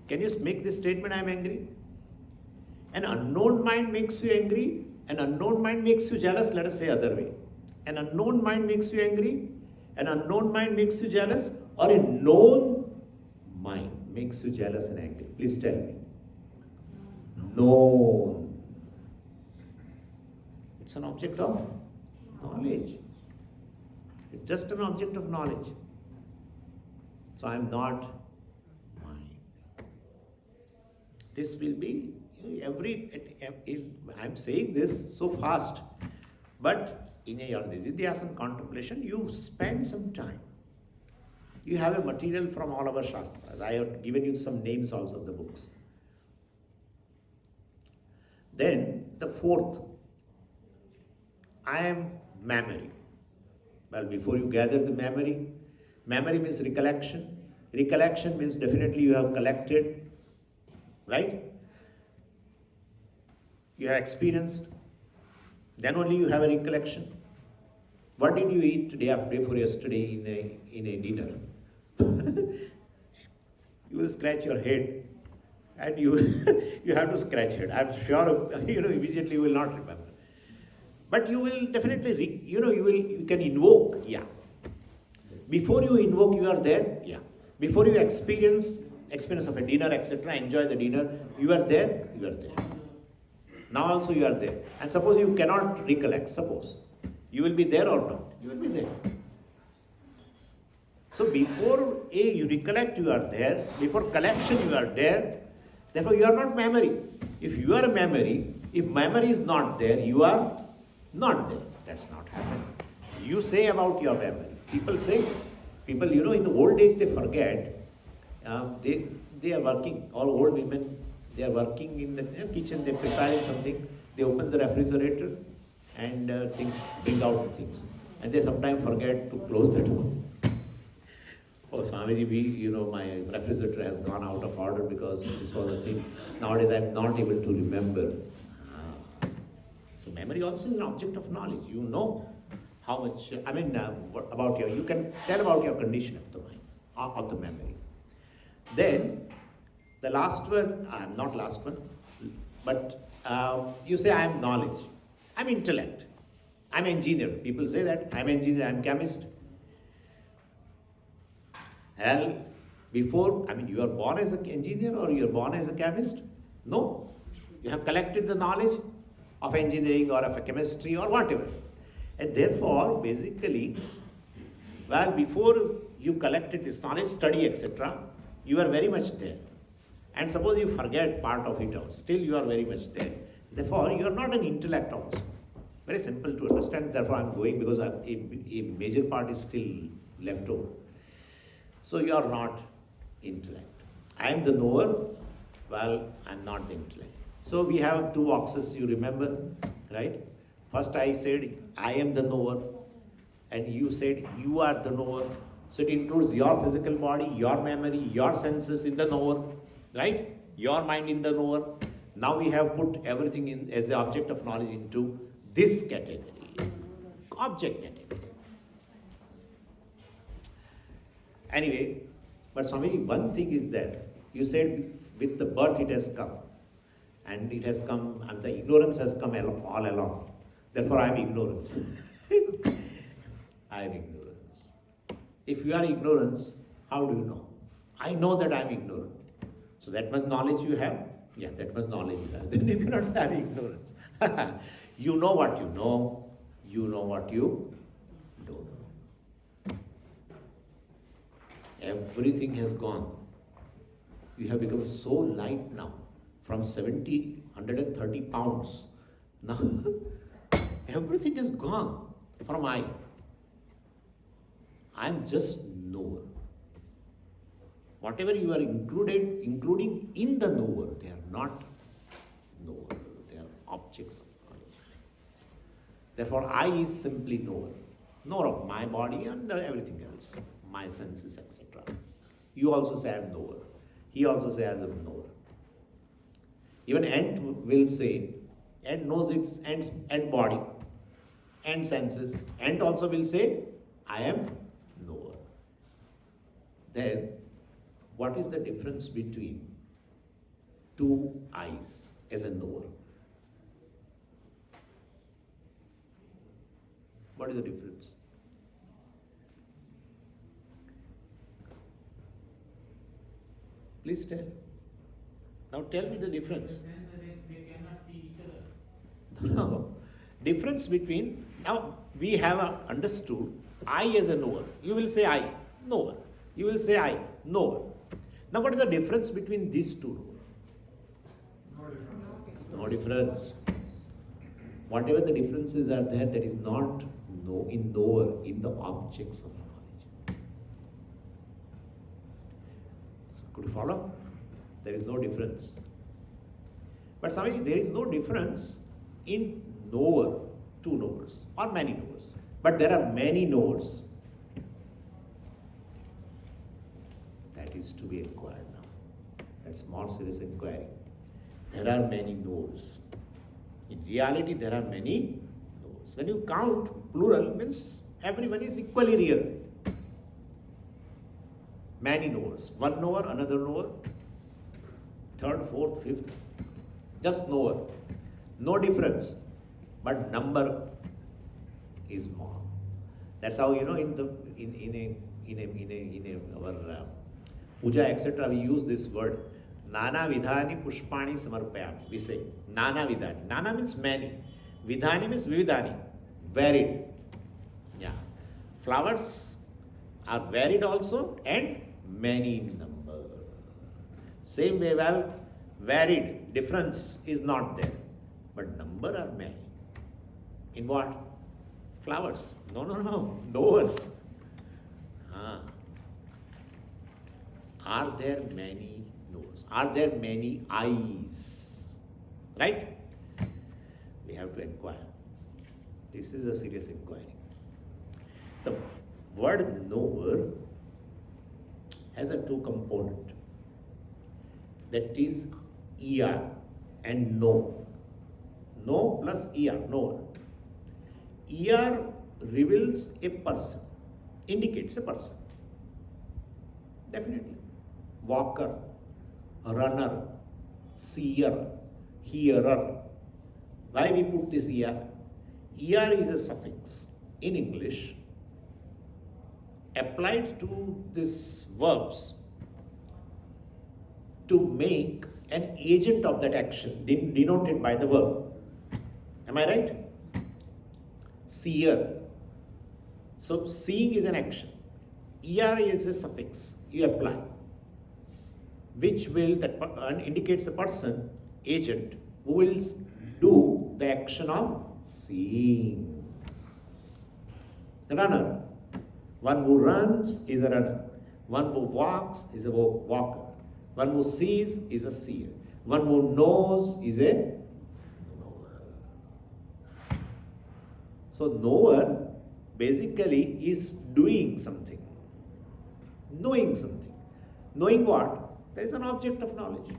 Can you make this statement, I am angry? An unknown mind makes you angry, an unknown mind makes you jealous, let us say other way. An unknown mind makes you angry, an unknown mind makes you jealous, or a known mind makes you jealous and angry. Please tell me. Known. It's an object of knowledge. It's just an object of knowledge. So I am not mind. This will be I'm saying this so fast, but in your Nididhyasana contemplation, you spend some time. You have a material from all our Shastras. I have given you some names also of the books. Then the fourth, I am memory. Well, before you gather the memory means recollection. Recollection means definitely you have collected, right? You have experienced, then only you have a recollection. What did you eat day before yesterday in a dinner? You will scratch your head, and you you have to scratch it. I'm sure immediately you will not remember, but you will definitely you can invoke. Yeah, before you invoke, you are there. Yeah, before you experience of a dinner, etc. Enjoy the dinner. You are there. You are there. Now also you are there. And suppose you cannot recollect. Suppose you will be there or not. You will be there. So before you recollect, you are there. Before collection, you are there. Therefore, you are not memory. If you are a memory, if memory is not there, you are not there. That's not happening. You say about your memory. People say, in the old age they forget. They are working. All old women, they are working in the kitchen. They are preparing something. They open the refrigerator and bring out the things. And they sometimes forget to close the door. Oh, Swamiji, my refrigerator has gone out of order because this was the thing. Nowadays, I am not able to remember. So memory also is an object of knowledge. You know how much, about you can tell about your condition of the mind, of the memory. Then, the last one, not last one, but you say I am knowledge, I am intellect, I am engineer. People say that, I am engineer, I am chemist. Hell, before, you are born as an engineer or you are born as a chemist? No. You have collected the knowledge of engineering or of a chemistry or whatever. And therefore, basically, before you collected this knowledge, study, etc., you are very much there. And suppose you forget part of it all, still you are very much there. Therefore, you are not an intellect also. Very simple to understand. Therefore, I am going because a major part is still left over. So you are not intellect. I am the knower, I am not the intellect. So we have two boxes, you remember, right? First I said, I am the knower, and you said, you are the knower. So it includes your physical body, your memory, your senses in the knower, right? Your mind in the knower. Now we have put everything in as the object of knowledge into this category, object category. Anyway, but Swamiji, one thing is that you said with the birth it has come. And it has come, and the ignorance has come all along. Therefore, I am ignorance. I am ignorance. If you are ignorance, how do you know? I know that I am ignorant. So that much knowledge you have? Yeah, that much knowledge you have. Then you cannot say I am ignorance. You know what you know. You know what you don't know. Everything has gone. You have become so light now. From 130 pounds. Now, everything is gone from I. I am just knower. Whatever you are including in the knower, they are not knower. They are objects of knowledge. Therefore, I is simply knower. Knower of my body and everything else. My senses, etc. You also say I am knower. He also says I am knower. Even ant will say, ant knows its ant body, ant senses. Ant also will say, I am knower. Then, what is the difference between two eyes as a knower? What is the difference? Please tell. Now tell me the difference. They cannot see each other. No. Difference between, now we have understood I as a knower. You will say I, knower. You will say I, knower. Now what is the difference between these two? No difference. Whatever the differences are there, that is not in knower, in the objects of knowledge. Could you follow? There is no difference. But Swamiji, there is no difference in knower, two knowers, or many knowers. But there are many knowers. That is to be inquired now. That's more serious inquiry. There are many nodes. In reality, there are many nodes. When you count plural, means everyone is equally real. Many nodes. One knower, another knower, third, fourth, fifth. Just knower. No difference. But number is more. That's how, in our puja, etc., we use this word. Nana vidhani pushpani samarpayami. We say nana vidhani. Nana means many. Vidhani means vividhani. Varied. Yeah. Flowers are varied also and many in number. Same way, varied, difference is not there. But number are many. In what? Flowers. No. Knowers. Are there many knowers? Are there many eyes? Right? We have to inquire. This is a serious inquiry. The word knower has a two component. That is ER and know. Know plus ER, knower. ER reveals a person, indicates a person. Definitely. Walker, runner, seer, hearer. Why we put this ER? ER is a suffix in English applied to these verbs to make an agent of that action denoted by the verb. Am I right? Seer. So seeing is an action. ER is a suffix you apply, which will indicates a person, agent, who will do the action of seeing. Runner. One who runs is a runner. One who walks is a walker. One who sees is a seer. One who knows is a knower. So knower basically is doing something. Knowing something. Knowing what? There is an object of knowledge.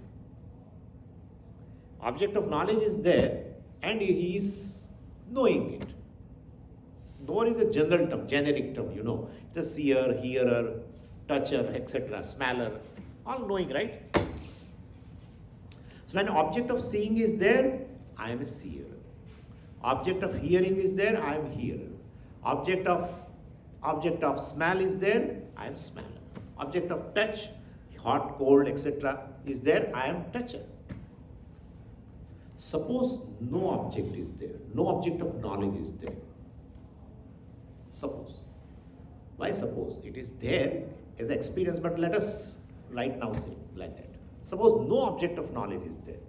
Object of knowledge is there and he is knowing it. Knower is a general term, generic term, The seer, hearer, toucher, etc., smeller, all knowing, right? So when object of seeing is there, I am a seer. Object of hearing is there, I am hearer. Object of smell is there, I am smeller. Object of touch, hot, cold, etc., is there, I am toucher. Suppose no object is there, no object of knowledge is there. Suppose. Why suppose? It is there as experience, but let us right now say like that. Suppose no object of knowledge is there.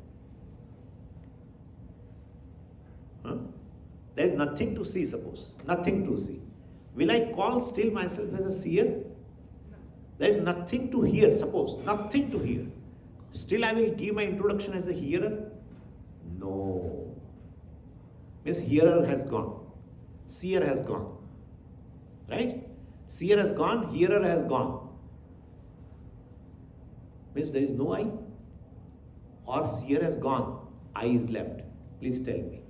There is nothing to see, suppose. Nothing to see. Will I call still myself as a seer? There is nothing to hear, suppose. Nothing to hear. Still I will give my introduction as a hearer? No. Means hearer has gone. Seer has gone. Right? Seer has gone, hearer has gone. Means there is no I? Or seer has gone, I is left. Please tell me.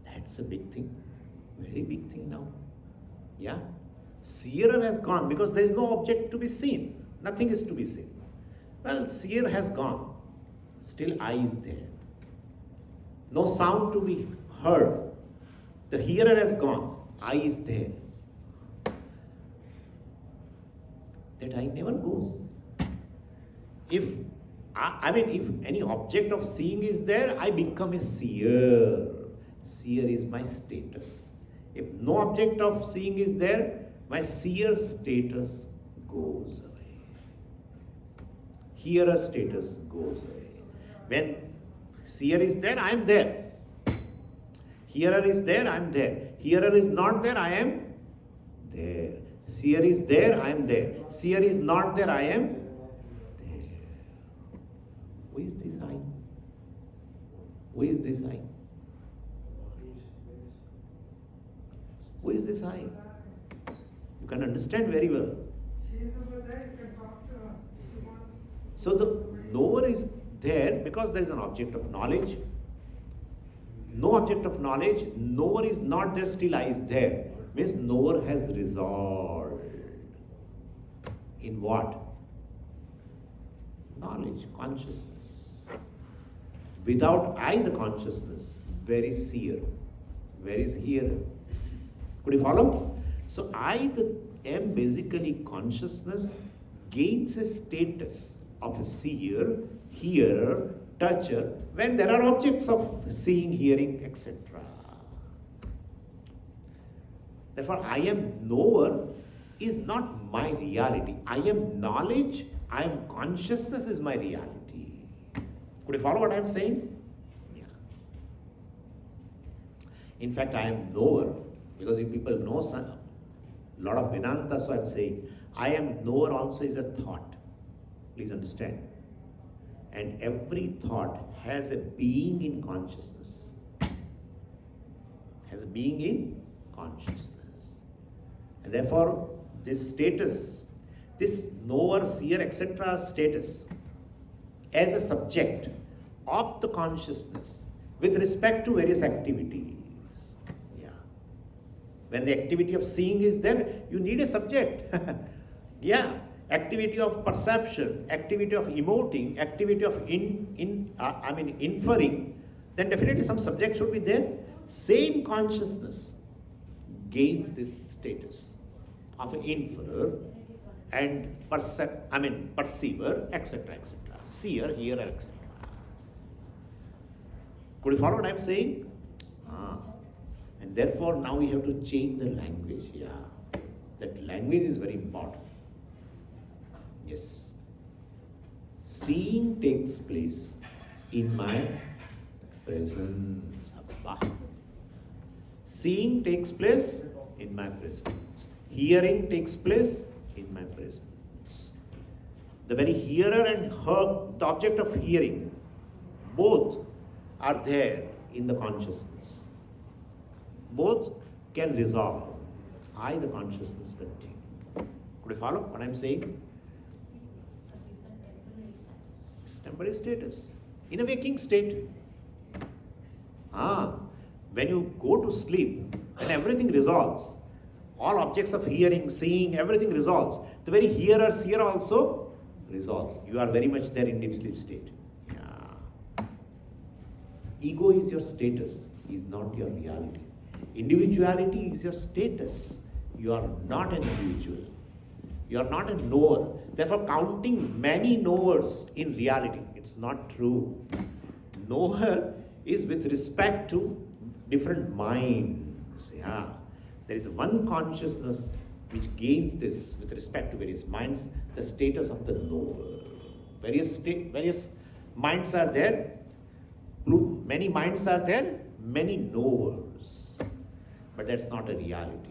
That's a big thing. Very big thing now. Yeah? Seer has gone because there is no object to be seen. Nothing is to be seen. Well, seer has gone. Still I is there. No sound to be heard. The hearer has gone. I is there. That I never goes. If any object of seeing is there, I become a seer. Seer is my status. If no object of seeing is there, my seer status goes away. Hearer status goes away. When seer is there, I am there. Hearer is there, I am there. Hearer is not there, I am there. Seer is there, I am there. Seer is not there, I am there. Who is this I? Who is this I? Who is this I? You can understand very well. She is over there, you can talk to her. She wants. So the knower is there because there is an object of knowledge. No object of knowledge, knower is not there, still I is there. Means knower has resolved. In what? Knowledge, consciousness. Without I, the consciousness, where is seer? Where is hearer? Could you follow? So I am basically consciousness gains a status of a seer, hearer, toucher, when there are objects of seeing, hearing, etc. Therefore, I am knower is not my reality. I am knowledge, I am consciousness is my reality. Could you follow what I am saying? Yeah. In fact, I am knower, because if people know a lot of Vedanta, so I am saying, I am knower also is a thought. Please understand. And every thought has a being in consciousness. Has a being in consciousness. And therefore, this status, this knower, seer, etc. status, as a subject of the consciousness with respect to various activities. Yeah. When the activity of seeing is there, you need a subject. Yeah. Activity of perception, activity of emoting, activity of inferring, then definitely some subject should be there. Same consciousness gains this status of an inferer and perceiver, etc., etc. Seer, hearer, etc. Could you follow what I am saying? And therefore now we have to change the language. Yeah, that language is very important. Yes. Seeing takes place in my presence. Seeing takes place in my presence. Hearing takes place in my presence. The very hearer and the object of hearing, both are there in the consciousness. Both can resolve. I, the consciousness, continue. Could you follow what I am saying? Temporary status. In a waking state. When you go to sleep, then everything resolves. All objects of hearing, seeing, everything resolves. The very hearer, seer also resolves. You are very much there in deep sleep state. Yeah. Ego is your status, is not your reality. Individuality is your status. You are not an individual. You are not a knower. Therefore, counting many knowers in reality, it's not true. Knower is with respect to different minds. Yeah. There is one consciousness which gains this with respect to various minds, the status of the knower. Various minds are there, many minds are there, many knowers. But that's not a reality.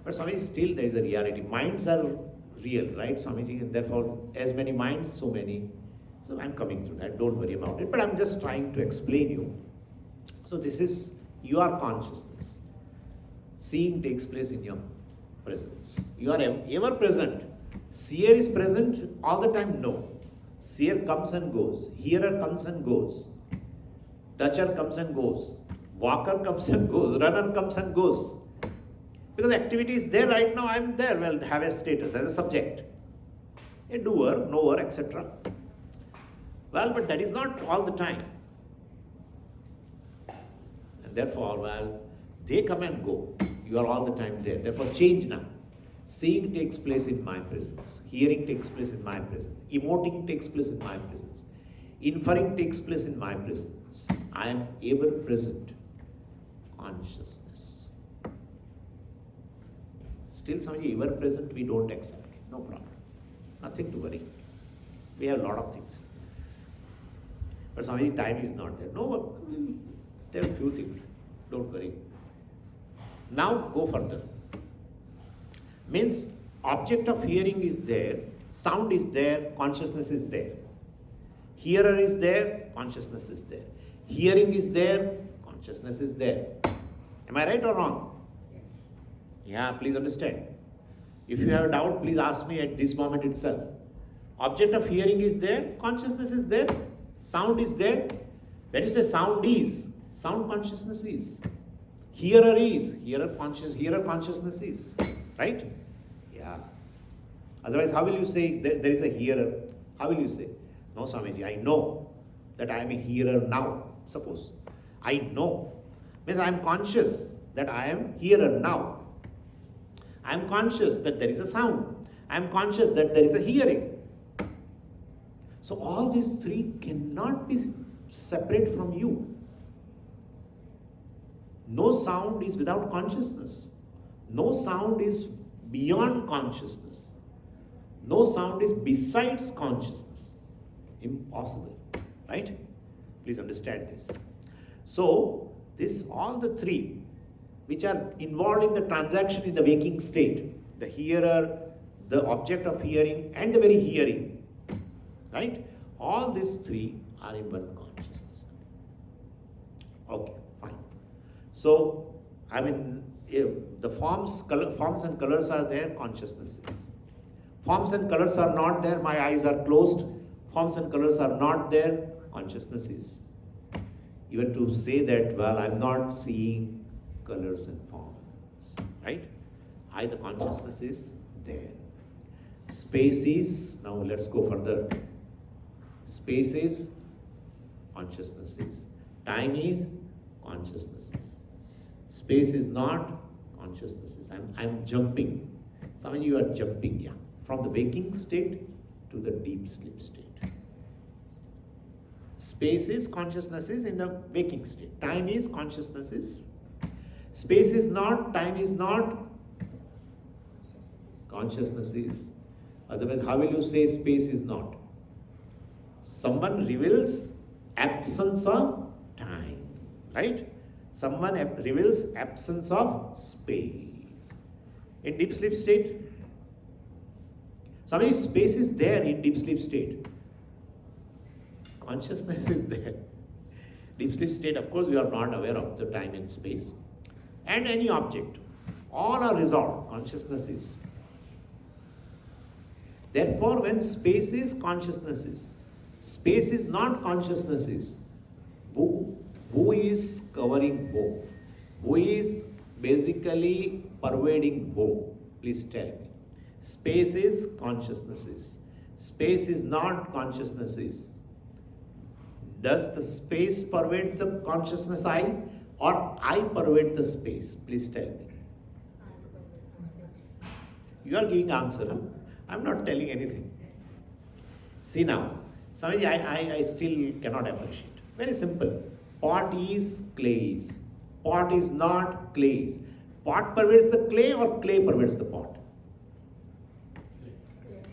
But Swamiji, still there is a reality. Minds are real, right, Swamiji? And therefore, as many minds, so many. So I'm coming to that, don't worry about it. But I'm just trying to explain you. So this is your consciousness. Seeing takes place in your presence. You are ever present. Seer is present all the time? No. Seer comes and goes. Hearer comes and goes. Toucher comes and goes. Walker comes and goes. Runner comes and goes. Because activity is there right now, I am there, well, have a status as a subject. A doer, knower, etc. Well, but that is not all the time. And therefore, well, they come and go. You are all the time there. Therefore, change now. Seeing takes place in my presence. Hearing takes place in my presence. Emoting takes place in my presence. Inferring takes place in my presence. I am ever present. Consciousness. Still, Swamiji, ever present, we don't accept. No problem. Nothing to worry. We have a lot of things. But Swamiji, time is not there. No, there are few things. Don't worry. Now go further. Means object of hearing is there, sound is there, consciousness is there. Hearer is there, consciousness is there. Hearing is there, consciousness is there. Am I right or wrong? Yeah, please understand. If you have a doubt, please ask me at this moment itself. Object of hearing is there, consciousness is there, sound is there. When you say sound consciousness is. Hearer is, hearer consciousness is. Right? Yeah. Otherwise, how will you say there is a hearer? How will you say? No, Swamiji, I know that I am a hearer now. Suppose. I know. Means I am conscious that I am hearer now. I am conscious that there is a sound. I am conscious that there is a hearing. So all these three cannot be separate from you. No sound is without consciousness. No sound is beyond consciousness. No sound is besides consciousness. Impossible. Right? Please understand this. So, all the three which are involved in the transaction in the waking state, the hearer, the object of hearing, and the very hearing, right? All these three are in one consciousness. Okay, fine. So, I mean, if the forms and colors are there, consciousness is. Forms and colors are not there, my eyes are closed. Forms and colors are not there, consciousness is. Even to say that, well, I'm not seeing colors and forms, right? The consciousness is there. Space is, now let's go further. Space is, consciousness is. Time is, consciousness is. Space is not, consciousness is. I'm jumping. Some of you are jumping, yeah. From the waking state to the deep sleep state. Space is, consciousness is in the waking state. Time is, consciousness is. Space is not, time is not, consciousness is. Otherwise, how will you say space is not? Someone reveals absence of time, right? Someone reveals absence of space. In deep sleep state, somebody's space is there in deep sleep state. Consciousness is there. Deep sleep state, of course, we are not aware of the time and space. And any object. All are resolved. Consciousness is. Therefore, when space is, consciousness is. Space is not, consciousness is. Who is covering who? Who is basically pervading who? Please tell me. Space is, consciousness is. Space is not, consciousness is. Does the space pervade the consciousness I, or I pervade the space? Please tell me. You are giving answer. Huh? I am not telling anything. See now, Swamiji, I still cannot appreciate. Very simple. Pot is, clay is. Pot is not, clay is. Pot pervades the clay or clay pervades the pot?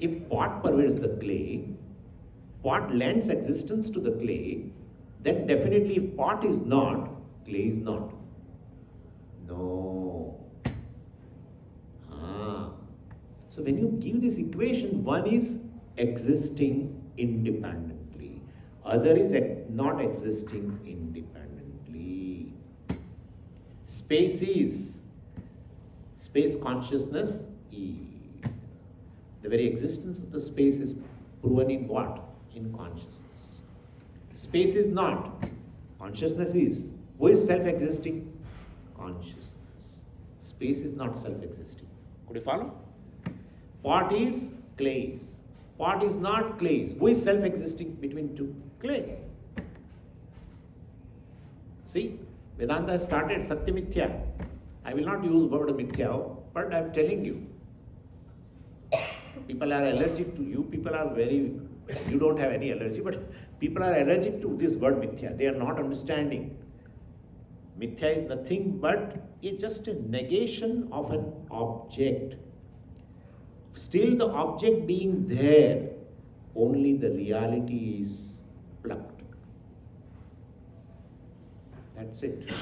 If pot pervades the clay, pot lends existence to the clay, then definitely if pot is not, clay is not. No. So when you give this equation, one is existing independently, other is not existing independently. Space is, space consciousness is. The very existence of the space is proven in what? In consciousness. Space is not, consciousness is. Who is self-existing? Consciousness. Space is not self-existing. Could you follow? Pot is, clay is. Pot is not, clay is. Who is self-existing between two? Clay. See, Vedanta started Satya Mithya. I will not use word Mithya, but I am telling you. People are allergic to you. People are you don't have any allergy, but people are allergic to this word Mithya. They are not understanding. Mithya is nothing but just a negation of an object. Still the object being there, only the reality is plucked. That's it.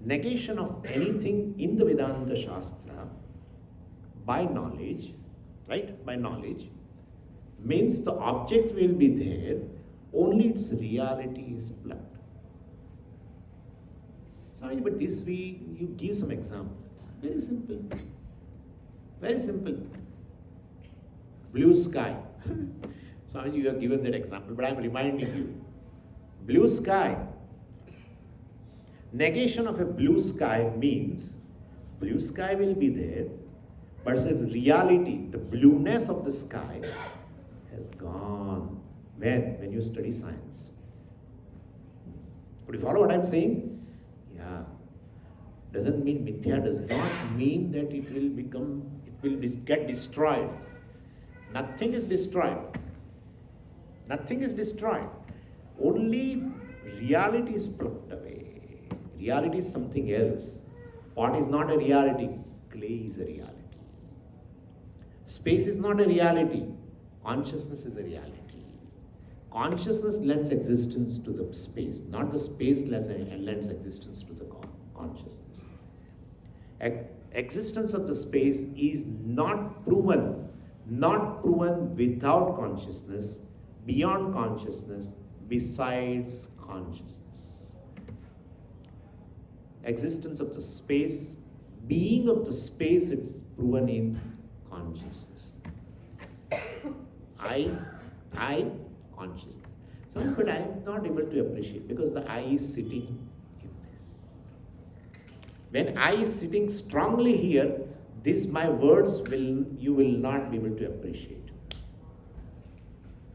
Negation of anything in the Vedanta Shastra by knowledge, right? By knowledge, means the object will be there, only its reality is plucked. Sorry, but you give some example. Very simple. Very simple. Blue sky. Swamiji, you have given that example, but I am reminding you. Blue sky. Negation of a blue sky means blue sky will be there, but its reality, the blueness of the sky has gone. When you study science. Could you follow what I am saying? Yeah. Doesn't mean mithya, does not mean that it will get destroyed. Nothing is destroyed. Nothing is destroyed. Only reality is plucked away. Reality is something else. What is not a reality? Clay is a reality. Space is not a reality. Consciousness is a reality. Consciousness lends existence to the space, not the space lends existence to the consciousness. Existence of the space is not proven without consciousness, beyond consciousness, besides consciousness. Existence of the space, being of the space, it's proven in consciousness. I, consciousness. But I am not able to appreciate because the I is sitting in this. When I is sitting strongly here, my words you will not be able to appreciate.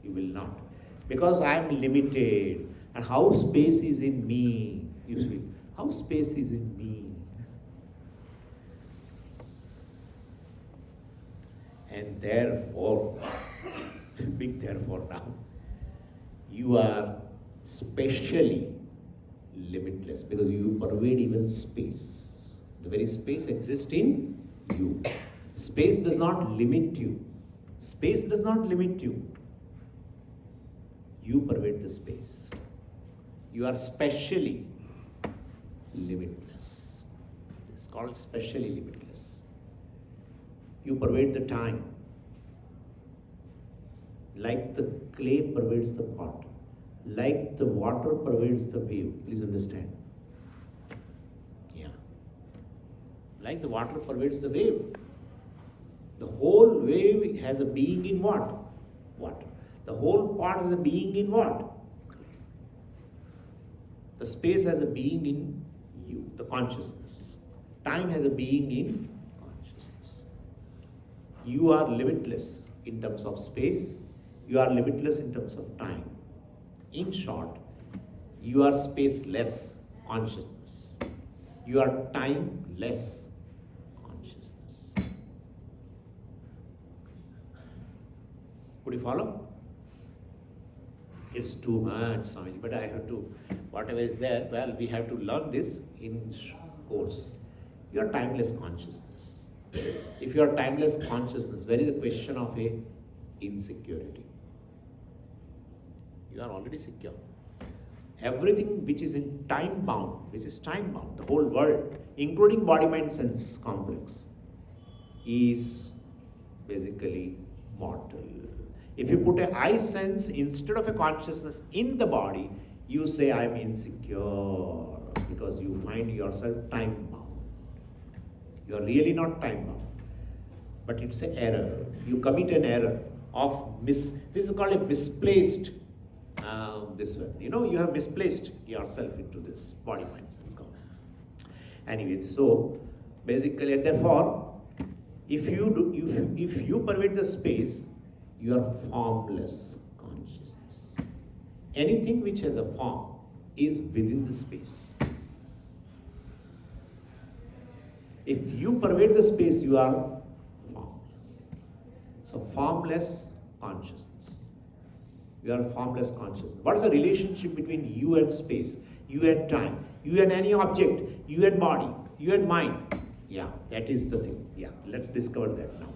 You will not. Because I am limited. And how space is in me? You see, how space is in me? And therefore, big therefore now, you are specially limitless because you pervade even space. The very space exists in you. Space does not limit you. Space does not limit you. You pervade the space. You are specially limitless. It's called specially limitless. You pervade the time. Like the clay pervades the pot. Like the water pervades the wave. Please understand. Yeah. Like the water pervades the wave. The whole wave has a being in what? Water. The whole pot has a being in what? The space has a being in you, the consciousness. Time has a being in consciousness. You are limitless in terms of space. You are limitless in terms of time. In short, you are spaceless consciousness. You are timeless consciousness. Could you follow? It's too much, Swamiji, but I have to, whatever is there, well, we have to learn this in course. You are timeless consciousness. If you are timeless consciousness, where is the question of a insecurity? You are already secure. Everything which is in time bound, the whole world, including body, mind, sense complex, is basically mortal. If you put a I sense instead of a consciousness in the body, you say I am insecure because you find yourself time bound. You are really not time bound, but it's an error. You commit an error of this is called a misplaced. This way, you have misplaced yourself into this body, mind, sense complex. Anyway, so basically, and therefore, if you pervade the space, you are formless consciousness. Anything which has a form is within the space. If you pervade the space, you are formless. So formless consciousness. You are formless consciousness. What is the relationship between you and space, you and time, you and any object, you and body, you and mind? Yeah, that is the thing. Yeah, let's discover that now.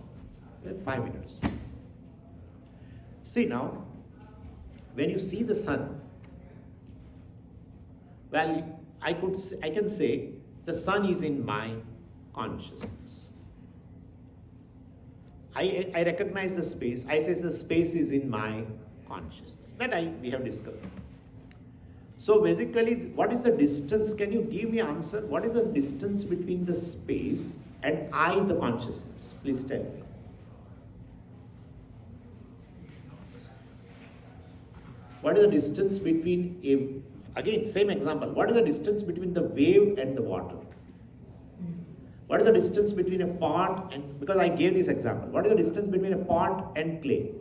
5 minutes. See now, when you see the sun, well, I can say the sun is in my consciousness. I recognize the space. I say the space is in my consciousness. That we have discovered. So basically, what is the distance? Can you give me answer? What is the distance between the space and I the consciousness? Please tell me. What is the distance between again, same example. What is the distance between the wave and the water? What is the distance between a pot and, because I gave this example, what is the distance between a pot and clay?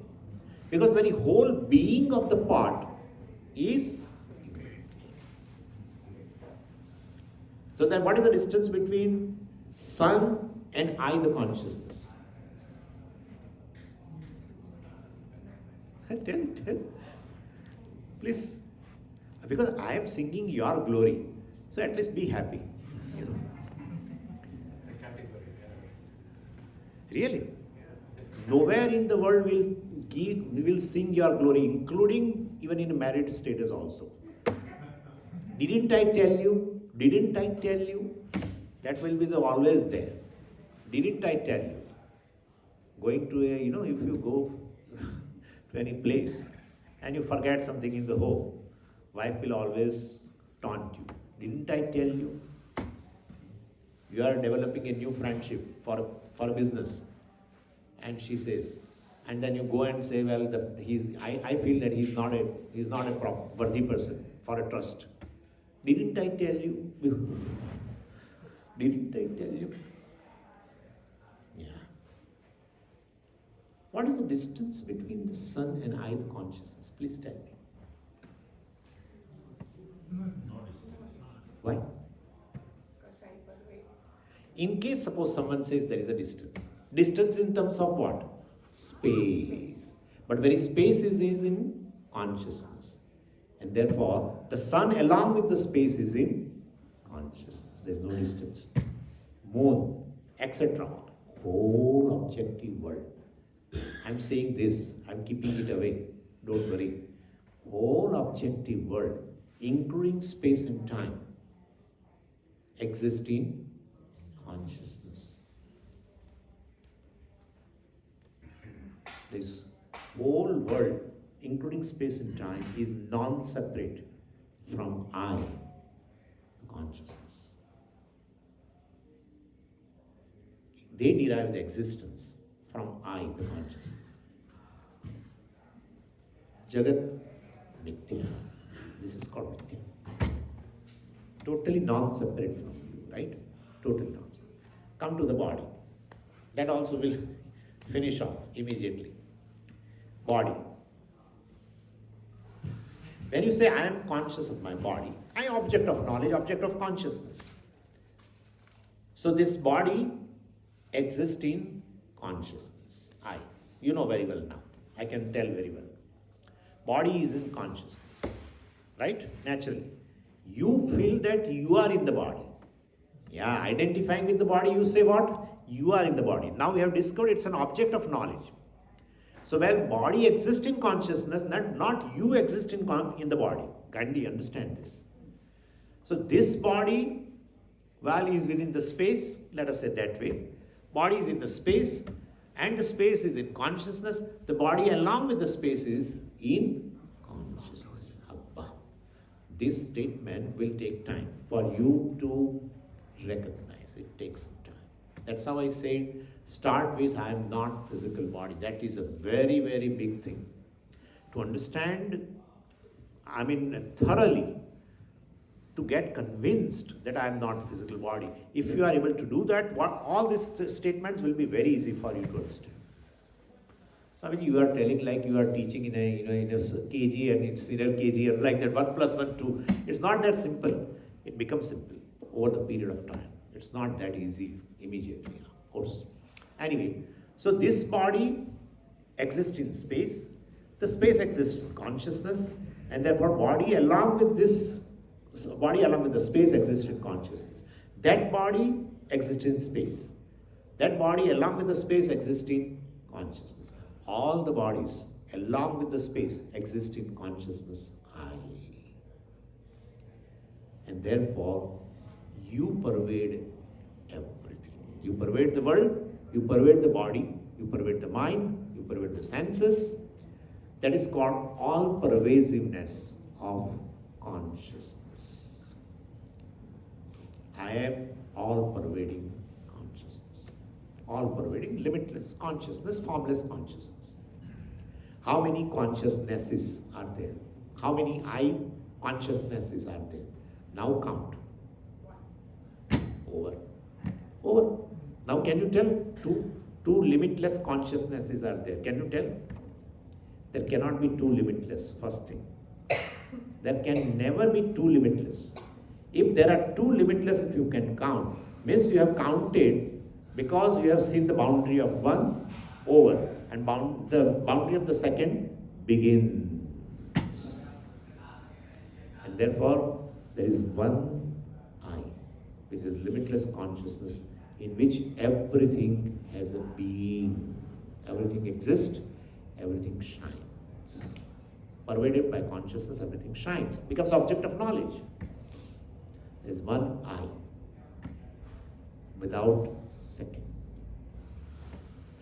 Because very whole being of the pot is, so then what is the distance between sun and I the consciousness? Tell. Please, because I am singing your glory, so at least be happy. You know. Really, nowhere in the world we will sing your glory, including even in a married status also. Didn't I tell you? Didn't I tell you? That will be always there. Didn't I tell you? Going to if you go to any place and you forget something in the home, wife will always taunt you. Didn't I tell you? You are developing a new friendship for a business, and she says, and then you go and say, well, I feel that he's not a worthy person for a trust. Didn't I tell you? Didn't I tell you? Yeah. What is the distance between the sun and I, the consciousness? Please tell me. Why? Because I pervade. In case suppose someone says there is a distance. Distance in terms of what? Space. But very space is in consciousness. And therefore, the sun along with the space is in consciousness. There is no distance. Moon, etc. Whole objective world. I am saying this, I am keeping it away. Don't worry. Whole objective world, including space and time, exists in consciousness. This whole world, including space and time, is non-separate from I, consciousness. They derive the existence from I, the consciousness. Jagat Mithya. This is called Mithya. Totally non-separate from you, right? Totally non-separate. Come to the body. That also will finish off immediately. Body. When you say I am conscious of my body, I am object of knowledge, object of consciousness. So this body exists in consciousness. I. You know very well now. I can tell very well. Body is in consciousness. Right? Naturally. You feel that you are in the body. Yeah, identifying with the body, you say what? You are in the body. Now we have discovered it's an object of knowledge. So while body exists in consciousness, not you exist in the body. Kindly understand this. So this body, while is within the space, let us say that way. Body is in the space, and the space is in consciousness. The body along with the space is in consciousness. Abba. This statement will take time for you to recognize. It takes some time. That's how I said, start with I am not physical body. That is a very, very big thing. To understand, thoroughly, to get convinced that I am not physical body. If you are able to do that, all these statements will be very easy for you to understand. So you are telling like you are teaching in a KG and it's senior KG and like that 1 + 1 2. It's not that simple. It becomes simple over the period of time. It's not that easy immediately, of course. Anyway, so this body exists in space. The space exists in consciousness, and therefore body along with the space exists in consciousness. That body exists in space. That body along with the space exists in consciousness. All the bodies along with the space exist in consciousness I. And therefore, you pervade everything. You pervade the world, you pervade the body, you pervade the mind, you pervade the senses. That is called all pervasiveness of consciousness. I am all pervading consciousness. all-pervading, limitless consciousness, formless consciousness. How many consciousnesses are there? How many I consciousnesses are there? Now count. Over. Over. Now can you tell two limitless consciousnesses are there? Can you tell? There cannot be two limitless, first thing. There can never be two limitless. If there are two limitless, if you can count, means you have counted because you have seen the boundary of one over and the boundary of the second begins. And therefore, there is one I, which is limitless consciousness in which everything has a being. Everything exists, everything shines. Pervaded by consciousness, everything shines, becomes object of knowledge. There is one I, without second.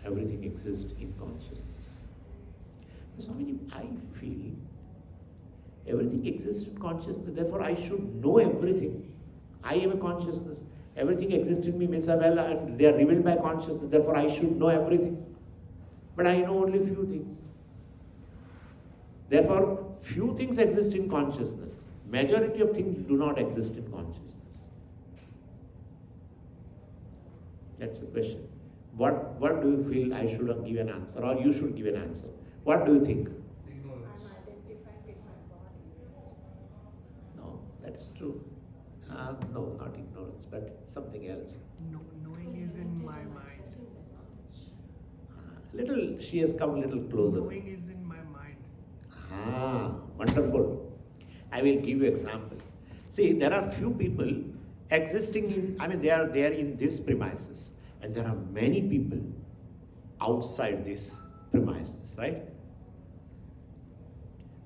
Everything exists in consciousness. So I feel everything exists in consciousness, therefore I should know everything. I am a consciousness. Everything exists in me means they are revealed by consciousness, therefore I should know everything. But I know only few things. Therefore, few things exist in consciousness. Majority of things do not exist in consciousness. That's the question. What do you feel I should give an answer, or you should give an answer? What do you think? I'm identified with my body. No, that's true. No, not ignorance, but something else. No, knowing is in my mind. Little, she has come a little closer. Knowing is in my mind. Wonderful. I will give you example. See, there are few people existing in, they are there in these premises, and there are many people outside these premises, right?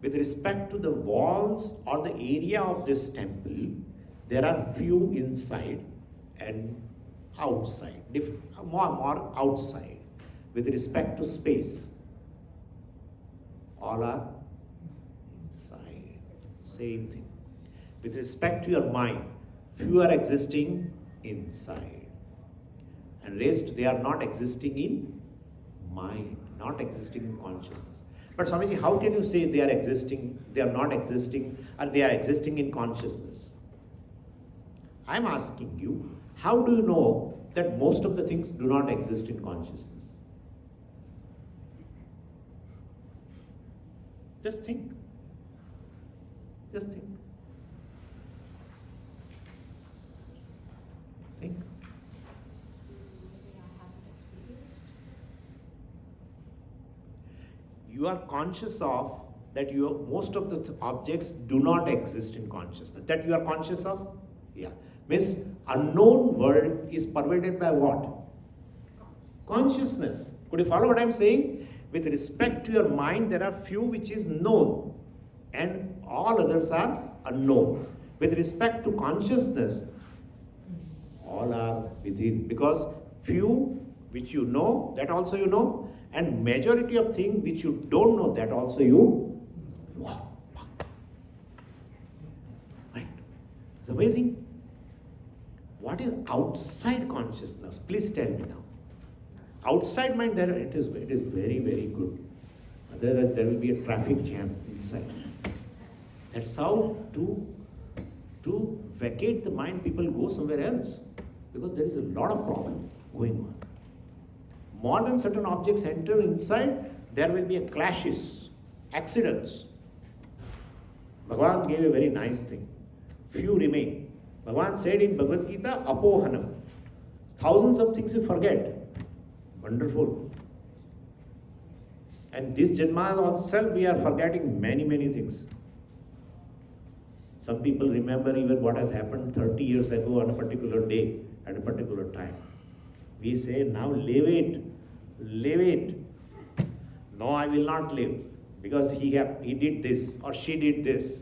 With respect to the walls or the area of this temple, there are few inside and outside, more outside. With respect to space, all are inside. Same thing. With respect to your mind, few are existing inside. And rest, they are not existing in mind, not existing in consciousness. But Swamiji, how can you say they are existing, they are not existing, or they are existing in consciousness? I am asking you, how do you know that most of the things do not exist in consciousness? Just think. Just think. Think. Maybe I haven't experienced. You are conscious of that most of the objects do not exist in consciousness. That you are conscious of? Yeah. Means unknown world is pervaded by what? Consciousness. Could you follow what I am saying? With respect to your mind, there are few which is known and all others are unknown. With respect to consciousness, all are within, because few which you know, that also you know, and majority of things which you don't know, that also you know. Right? It's amazing. What is outside consciousness? Please tell me now. Outside mind, it is very, very good. Otherwise, there will be a traffic jam inside. That's how to vacate the mind, people go somewhere else, because there is a lot of problem going on. More than certain objects enter inside, there will be clashes, accidents. Bhagavad gave a very nice thing. Few remain. Bhagavad said in Bhagavad Gita, apohanam. Thousands of things you forget. Wonderful. And this Janma itself, we are forgetting many, many things. Some people remember even what has happened 30 years ago on a particular day, at a particular time. We say, now live it. Live it. No, I will not live, because he did this or she did this.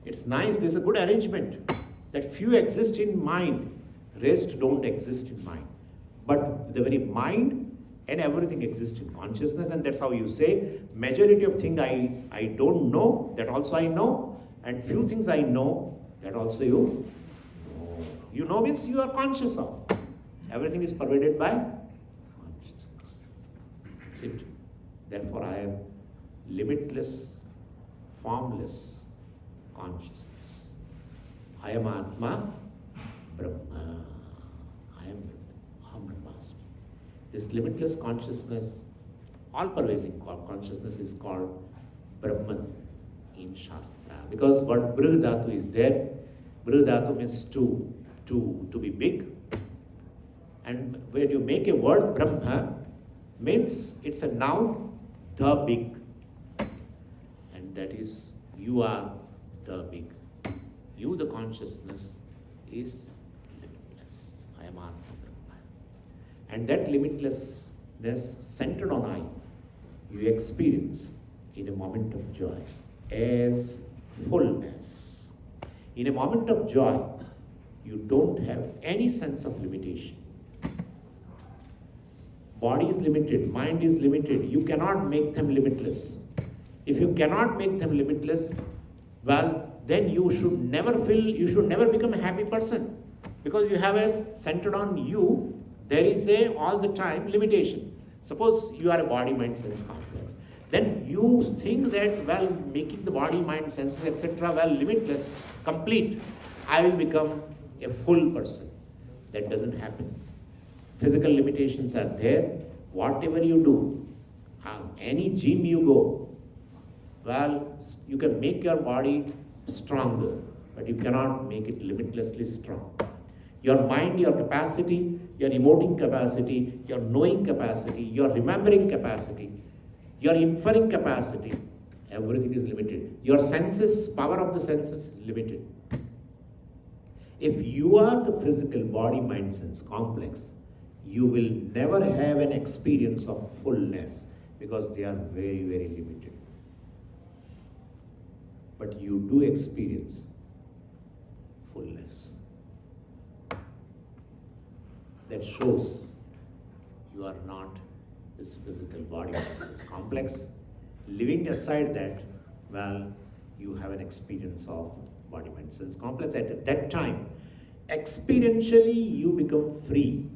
It's nice, there's a good arrangement that few exist in mind, rest don't exist in mind. But the very mind and everything exists in consciousness, and that's how you say, majority of things I don't know, that also I know, and few things I know, that also you know. You know means you are conscious of. Everything is pervaded by consciousness. That's it. Therefore, I am limitless, formless consciousness. I am Atma, Brahma. I am Aham Brahmasmi. This limitless consciousness, all-pervasive consciousness is called Brahman in Shastra. Because word Brih Dhatu is there. Brih Dhatu means to be big. And when you make a word Brahma, means it's a noun, the big. And that is, you are the big. You, the consciousness, is limitless. I am Atma Brahma. And that limitlessness centered on I, you experience in a moment of joy as fullness. In a moment of joy, you don't have any sense of limitation. Body is limited, mind is limited. You cannot make them limitless. If you cannot make them limitless, well, then you should never become a happy person. Because you have a centered on you, there is a all the time limitation. Suppose you are a body, mind, sense complex. Then you think that, well, making the body, mind, senses, etc., well, limitless, complete, I will become a full person. That doesn't happen. Physical limitations are there. Whatever you do, any gym you go, well, you can make your body stronger, but you cannot make it limitlessly strong. Your mind, your capacity, your emoting capacity, your knowing capacity, your remembering capacity, your inferring capacity, everything is limited. Your senses, power of the senses, limited. If you are the physical body, mind, sense complex, you will never have an experience of fullness because they are very, very limited. But you do experience fullness. That shows you are not this physical body, mind, sense complex. Leaving aside that, well, you have an experience of body, mind, sense complex. At that time, experientially you become free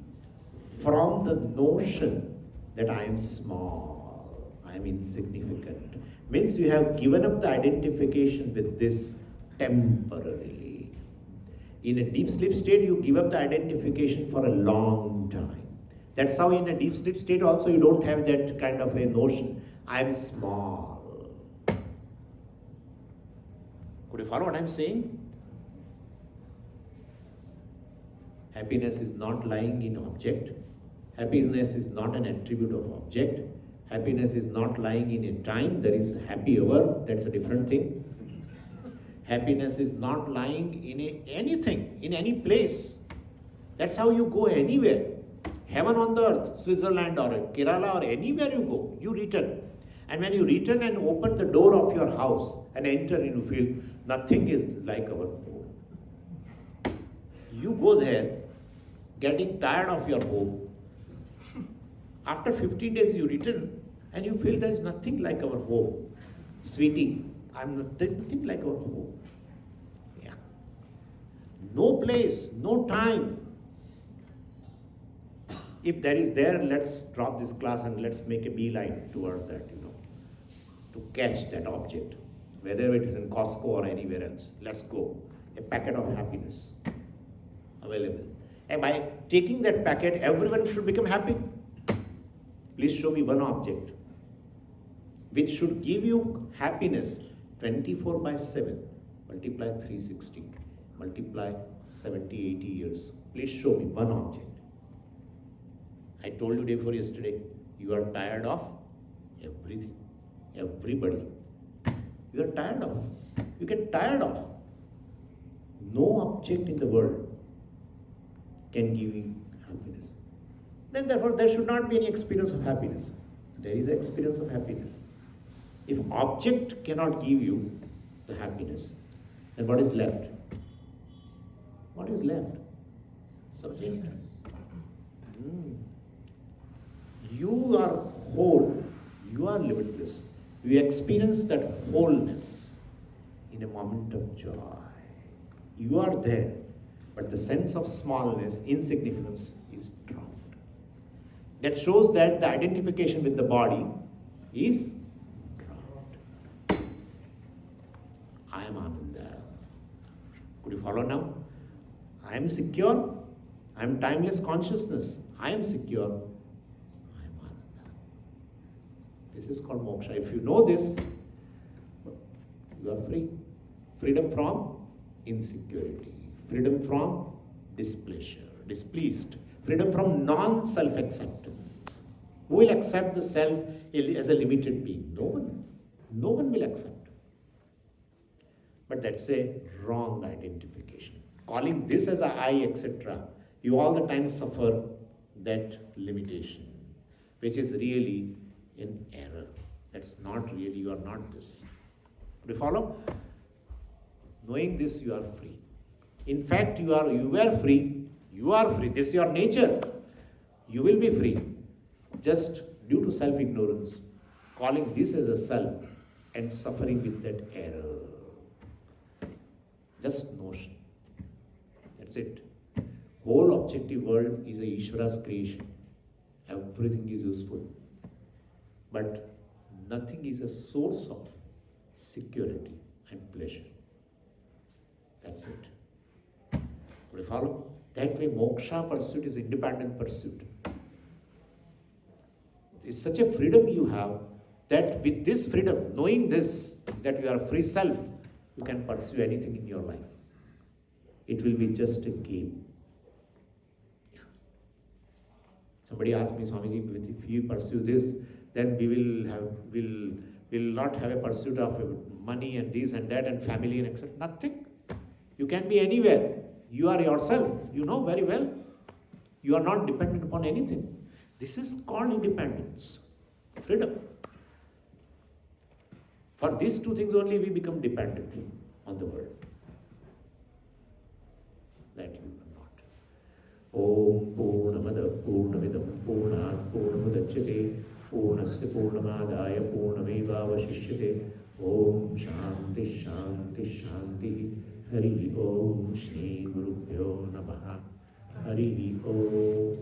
from the notion that I am small, I am insignificant. Means you have given up the identification with this temporarily. In a deep sleep state, you give up the identification for a long time. That's how in a deep sleep state also you don't have that kind of a notion, I am small. Could you follow what I'm saying? Happiness is not lying in object. Happiness is not an attribute of object. Happiness is not lying in a time. There is happy hour. That's a different thing. Happiness is not lying in anything, in any place. That's how you go anywhere. Heaven on the earth, Switzerland or Kerala or anywhere you go, you return. And when you return and open the door of your house and enter, you feel nothing is like our home. You go there, getting tired of your home. After 15 days you return and you feel there is nothing like our home. Sweetie, there's nothing like our home. Yeah. No place, no time. If there is there, let's drop this class and let's make a beeline towards that, to catch that object. Whether it is in Costco or anywhere else, let's go. A packet of happiness available. And by taking that packet, everyone should become happy. Please show me one object which should give you happiness 24/7. Multiply 360. Multiply 70, 80 years. Please show me one object. I told you day before yesterday, you are tired of everything. Everybody. You are tired of. You get tired of. No object in the world can give you happiness. Then therefore there should not be any experience of happiness. There is an experience of happiness. If object cannot give you the happiness, then what is left? What is left? Subject. You are whole. You are limitless. You experience that wholeness in a moment of joy. You are there, but the sense of smallness, insignificance is dropped. That shows that the identification with the body is dropped. I am Ananda. Could you follow now? I am secure. I am timeless consciousness. I am secure. I am Ananda. This is called moksha. If you know this, you are free. Freedom from insecurity. Freedom from displeased. Freedom from non-self-acceptance. Who will accept the self as a limited being? No one. No one will accept. But that's a wrong identification. Calling this as a I, etc., you all the time suffer that limitation, which is really an error. That's not really, you are not this. Do you follow? Knowing this, you are free. In fact, you were free. You are free. This is your nature. You will be free. Just due to self-ignorance, calling this as a self and suffering with that error. Just notion. That's it. Whole objective world is a Ishvara's creation. Everything is useful. But nothing is a source of security and pleasure. That's it. Do you follow? That way moksha pursuit is independent pursuit. It's such a freedom you have that with this freedom, knowing this, that you are a free self, you can pursue anything in your life. It will be just a game. Yeah. Somebody asked me, Swamiji, if you pursue this, then we'll not have a pursuit of money and this and that and family and etc. Nothing. You can be anywhere. You are yourself. You know very well. You are not dependent upon anything. This is called independence, freedom. For these two things only we become dependent on the world. That you are not. Om Purnamada Purnamidam Purnat Purnamudachyate Purnasya Purnamadaya Purnamevavashishyate Om Shanti Shanti Shanti Hari Om Shri Gurubhyo Namaha Hari Om.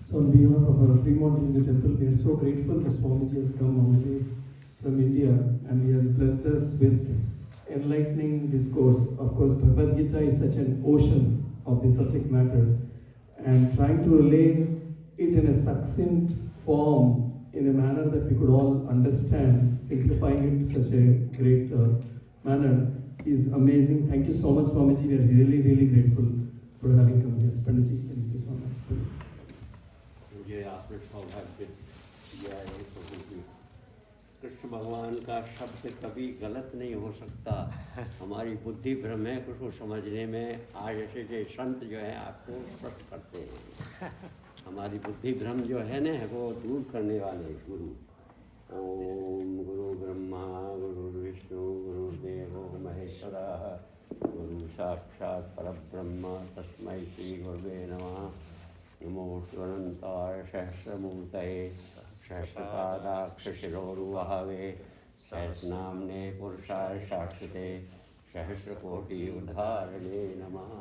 So on behalf of our Fremont Hindu Temple, we are so grateful that Swamiji has come all the way from India and he has blessed us with enlightening discourse. Of course, Bhagavad Gita is such an ocean of the subject matter, and trying to relay it in a succinct form in a manner that we could all understand, simplifying it to such a great manner is amazing. Thank you so much, Swamiji. We are really, really grateful for having come here. Panditji, thank you so much. मुझे आपने सौभाग्य दिया है प्रभु जी। कृष्ण भगवान का शब्द कभी गलत नहीं हो सकता। हमारी बुद्धि भ्रम है उसको समझने में। आज ऐसे जो संत जो है आपको स्पष्ट करते हैं। हमारी बुद्धि भ्रम जो है ना वो दूर करने वाले गुरु। ओम गुरु ब्रह्मा गुरु विष्णु गुरुदेवो महेश्वरः गुरु साक्षात् परब्रह्म तस्मै श्री गुरुवे नमः। नमो अनंताय सहस्रमूर्तये सहस्रपादाक्षशिरोरुवहवे सहस्रनाम्ने पुरुषाय शाश्वते सहस्रकोटि उद्धारणे नमः।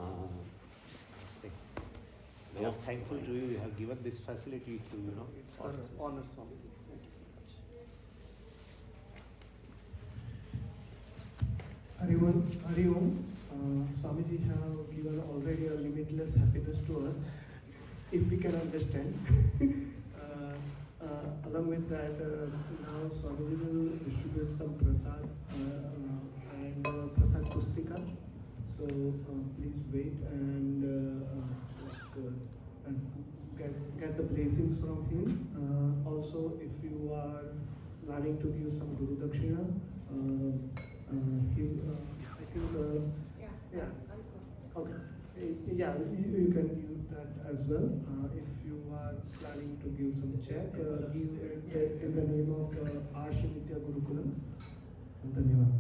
We are thankful to you. You have given this facility to It's an honor, Swamiji. Thank you so much. Hari Om. Swamiji have given already a limitless happiness to us, if we can understand. Along with that, now Swamiji will distribute some prasad and prasad pustika. So please wait and get the blessings from him. Also, if you are planning to give some Guru Dakshina, I think, yeah, okay. Yeah, you can use that as well. If you are planning to give some check, give it in the name of Arshi Nitya Gurukulam. Dhanyavad.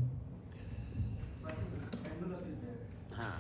हाँ,